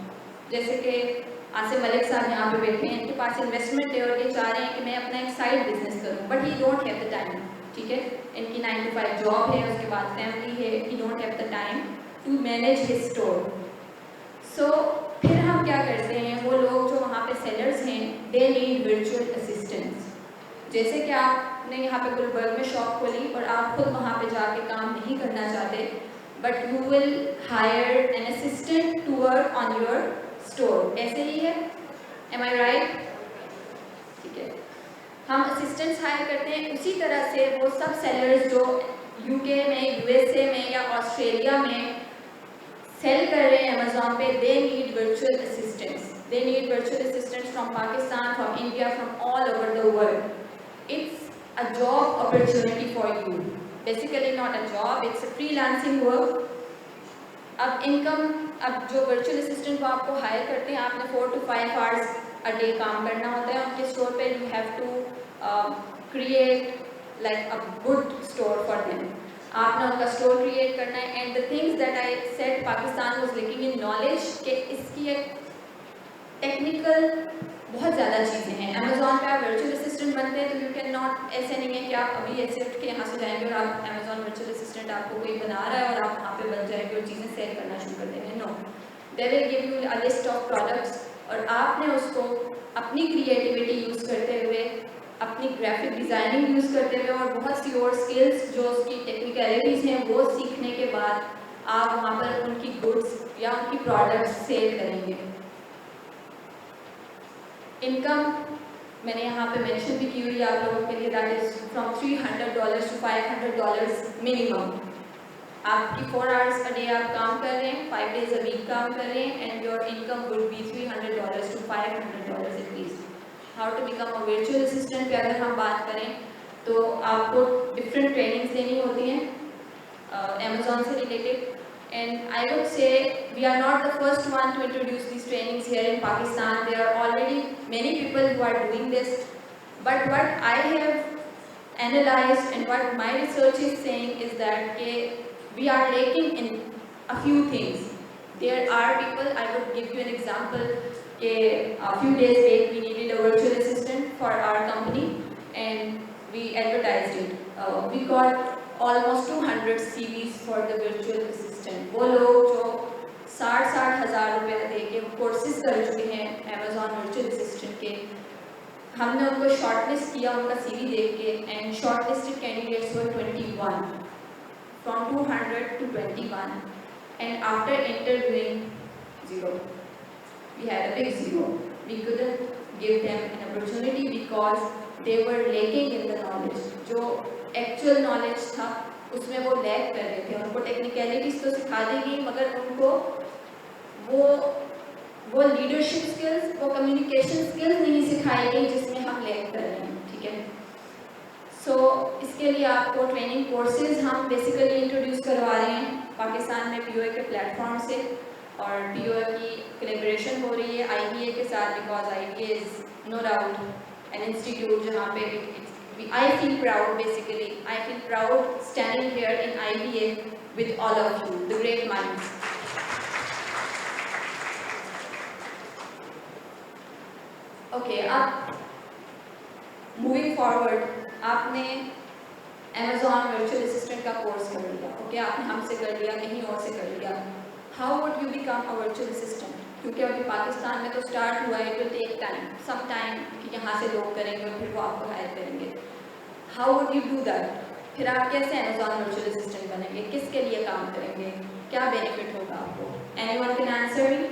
जैसे कि आसिफ मलिक साहब यहाँ पे बैठे हैं, इनके पास इन्वेस्टमेंट है और ये चाह रहे हैं कि मैं अपना एक साइड बिजनेस करूँ, but he don't have the time. ठीक है, इनकी 9 to 5 जॉब है, उसके बाद फैमिली है, he don't have the time to manage his store. So फिर हम क्या करते हैं, वो लोग जो वहाँ पे सेलर्स हैं, दे नीड वर्चुअल असिस्टेंट्स. जैसे कि आपने यहाँ पे गुलबर्ग में शॉप खोली और आप खुद वहाँ पे जाके काम नहीं करना चाहते, but you will hire an assistant to work on your store. ऐसे ही है, एम आई राइट? ठीक है, हम असिस्टेंट्स हायर करते हैं. उसी तरह से वो सब सेलर्स जो यूके में, यूएसए में या ऑस्ट्रेलिया में सेल कर रहे हैं अमेज़ॉन पे, they need virtual assistants. They need virtual assistants from Pakistan, from India, from all over the world. It's a job opportunity for you. Basically not a job, it's a freelancing work. अब जो virtual assistant को आपको higher करते हैं, आपने 4 to 5 hours a day काम करना होता है उनके स्टोर पे. You have to create like a good store for them. आपने उनका स्टोर क्रिएट करना है. And the things that I said, Pakistan was lacking in knowledge कि इसकी एक टेक्निकल बहुत ज़्यादा चीज़ें हैं. अमेज़ॉन पे आप वर्चुअल असिस्टेंट बनते हैं तो यू कैन नॉट, ऐसे नहीं है कि आप अभी ऐसे उठ के यहाँ से जाएंगे और आप अमेज़ॉन वर्चुअल असिस्टेंट आपको कोई बना रहा है और आप वहाँ पे बन जाएंगे और चीज़ें सेल करना शुरू कर देंगे. No, they will give you a list of products और आपने उसको अपनी क्रिएटिविटी यूज़ करते हुए, अपनी ग्राफिक डिज़ाइनिंग यूज़ करते हुए और बहुत सी और स्किल्स जो उसकी टेक्निकलिटीज़ हैं वो सीखने के बाद आप वहाँ पर उनकी गुड्स या उनकी प्रोडक्ट्स सेल करेंगे. इनकम मैंने यहाँ पे मेंशन भी की हुई है आप लोगों के लिए, that is from $300 to $500 minimum. आपकी 4 hours a day आप काम कर रहे हैं, 5 days a week काम कर रहे हैं, and your income would be $300 to $500 at least. How to become a virtual assistant पे अगर हम बात करें तो आपको डिफरेंट ट्रेनिंग्स देनी होती हैं अमेज़ॉन से related. And I would say we are not the first one to introduce these trainings here in Pakistan. There are already many people who are doing this. But what I have analyzed and what my research is saying is that we are lacking in a few things. There are people, I would give you an example, a few days back we needed a virtual assistant for our company and we advertised it. We got almost 200 CVs for the virtual assistant. वो लोग जो 60,000 रुपये दे के courses कर चुके हैं Amazon virtual assistant के, हमने उनको शॉर्टलिस्ट किया उनका CV देख के, and shortlisted candidates were 21 from 200 to 21, and after interviewing 0. We had a big 0. We couldn't give them an opportunity because they were lacking in the knowledge. जो actual knowledge था उसमें वो लैक कर रहे थे. उनको टेक्निकलिटीज तो सिखा दी गई मगर उनको वो लीडरशिप स्किल्स, वो कम्युनिकेशन स्किल्स नहीं सिखाई गई जिसमें हम लैक कर रहे हैं. ठीक है, सो इसके लिए आपको ट्रेनिंग कोर्सेज हम बेसिकली इंट्रोड्यूस करवा रहे हैं पाकिस्तान में POA के प्लेटफॉर्म से, और POA की कोलैबोरेशन हो रही है IBA के साथ, because IBA is no doubt an institute जहाँ पे I feel proud, basically. I feel proud standing here in IBA with all of you, the great minds. Okay, अब moving forward, आपने Amazon virtual assistant का course कर लिया. Okay, आपने हमसे कर लिया, कहीं और से कर लिया. How would you become a virtual assistant? क्योंकि अभी पाकिस्तान में तो स्टार्ट हुआ है, it will take time, some time कि यहाँ से लोग करेंगे और फिर वो आपको हायर करेंगे. How would you do that? फिर आप कैसे अमेजॉन वर्चुअल असिस्टेंट बनेंगे? किसके लिए काम करेंगे? क्या बेनिफिट होगा आपको? Anyone can answer me?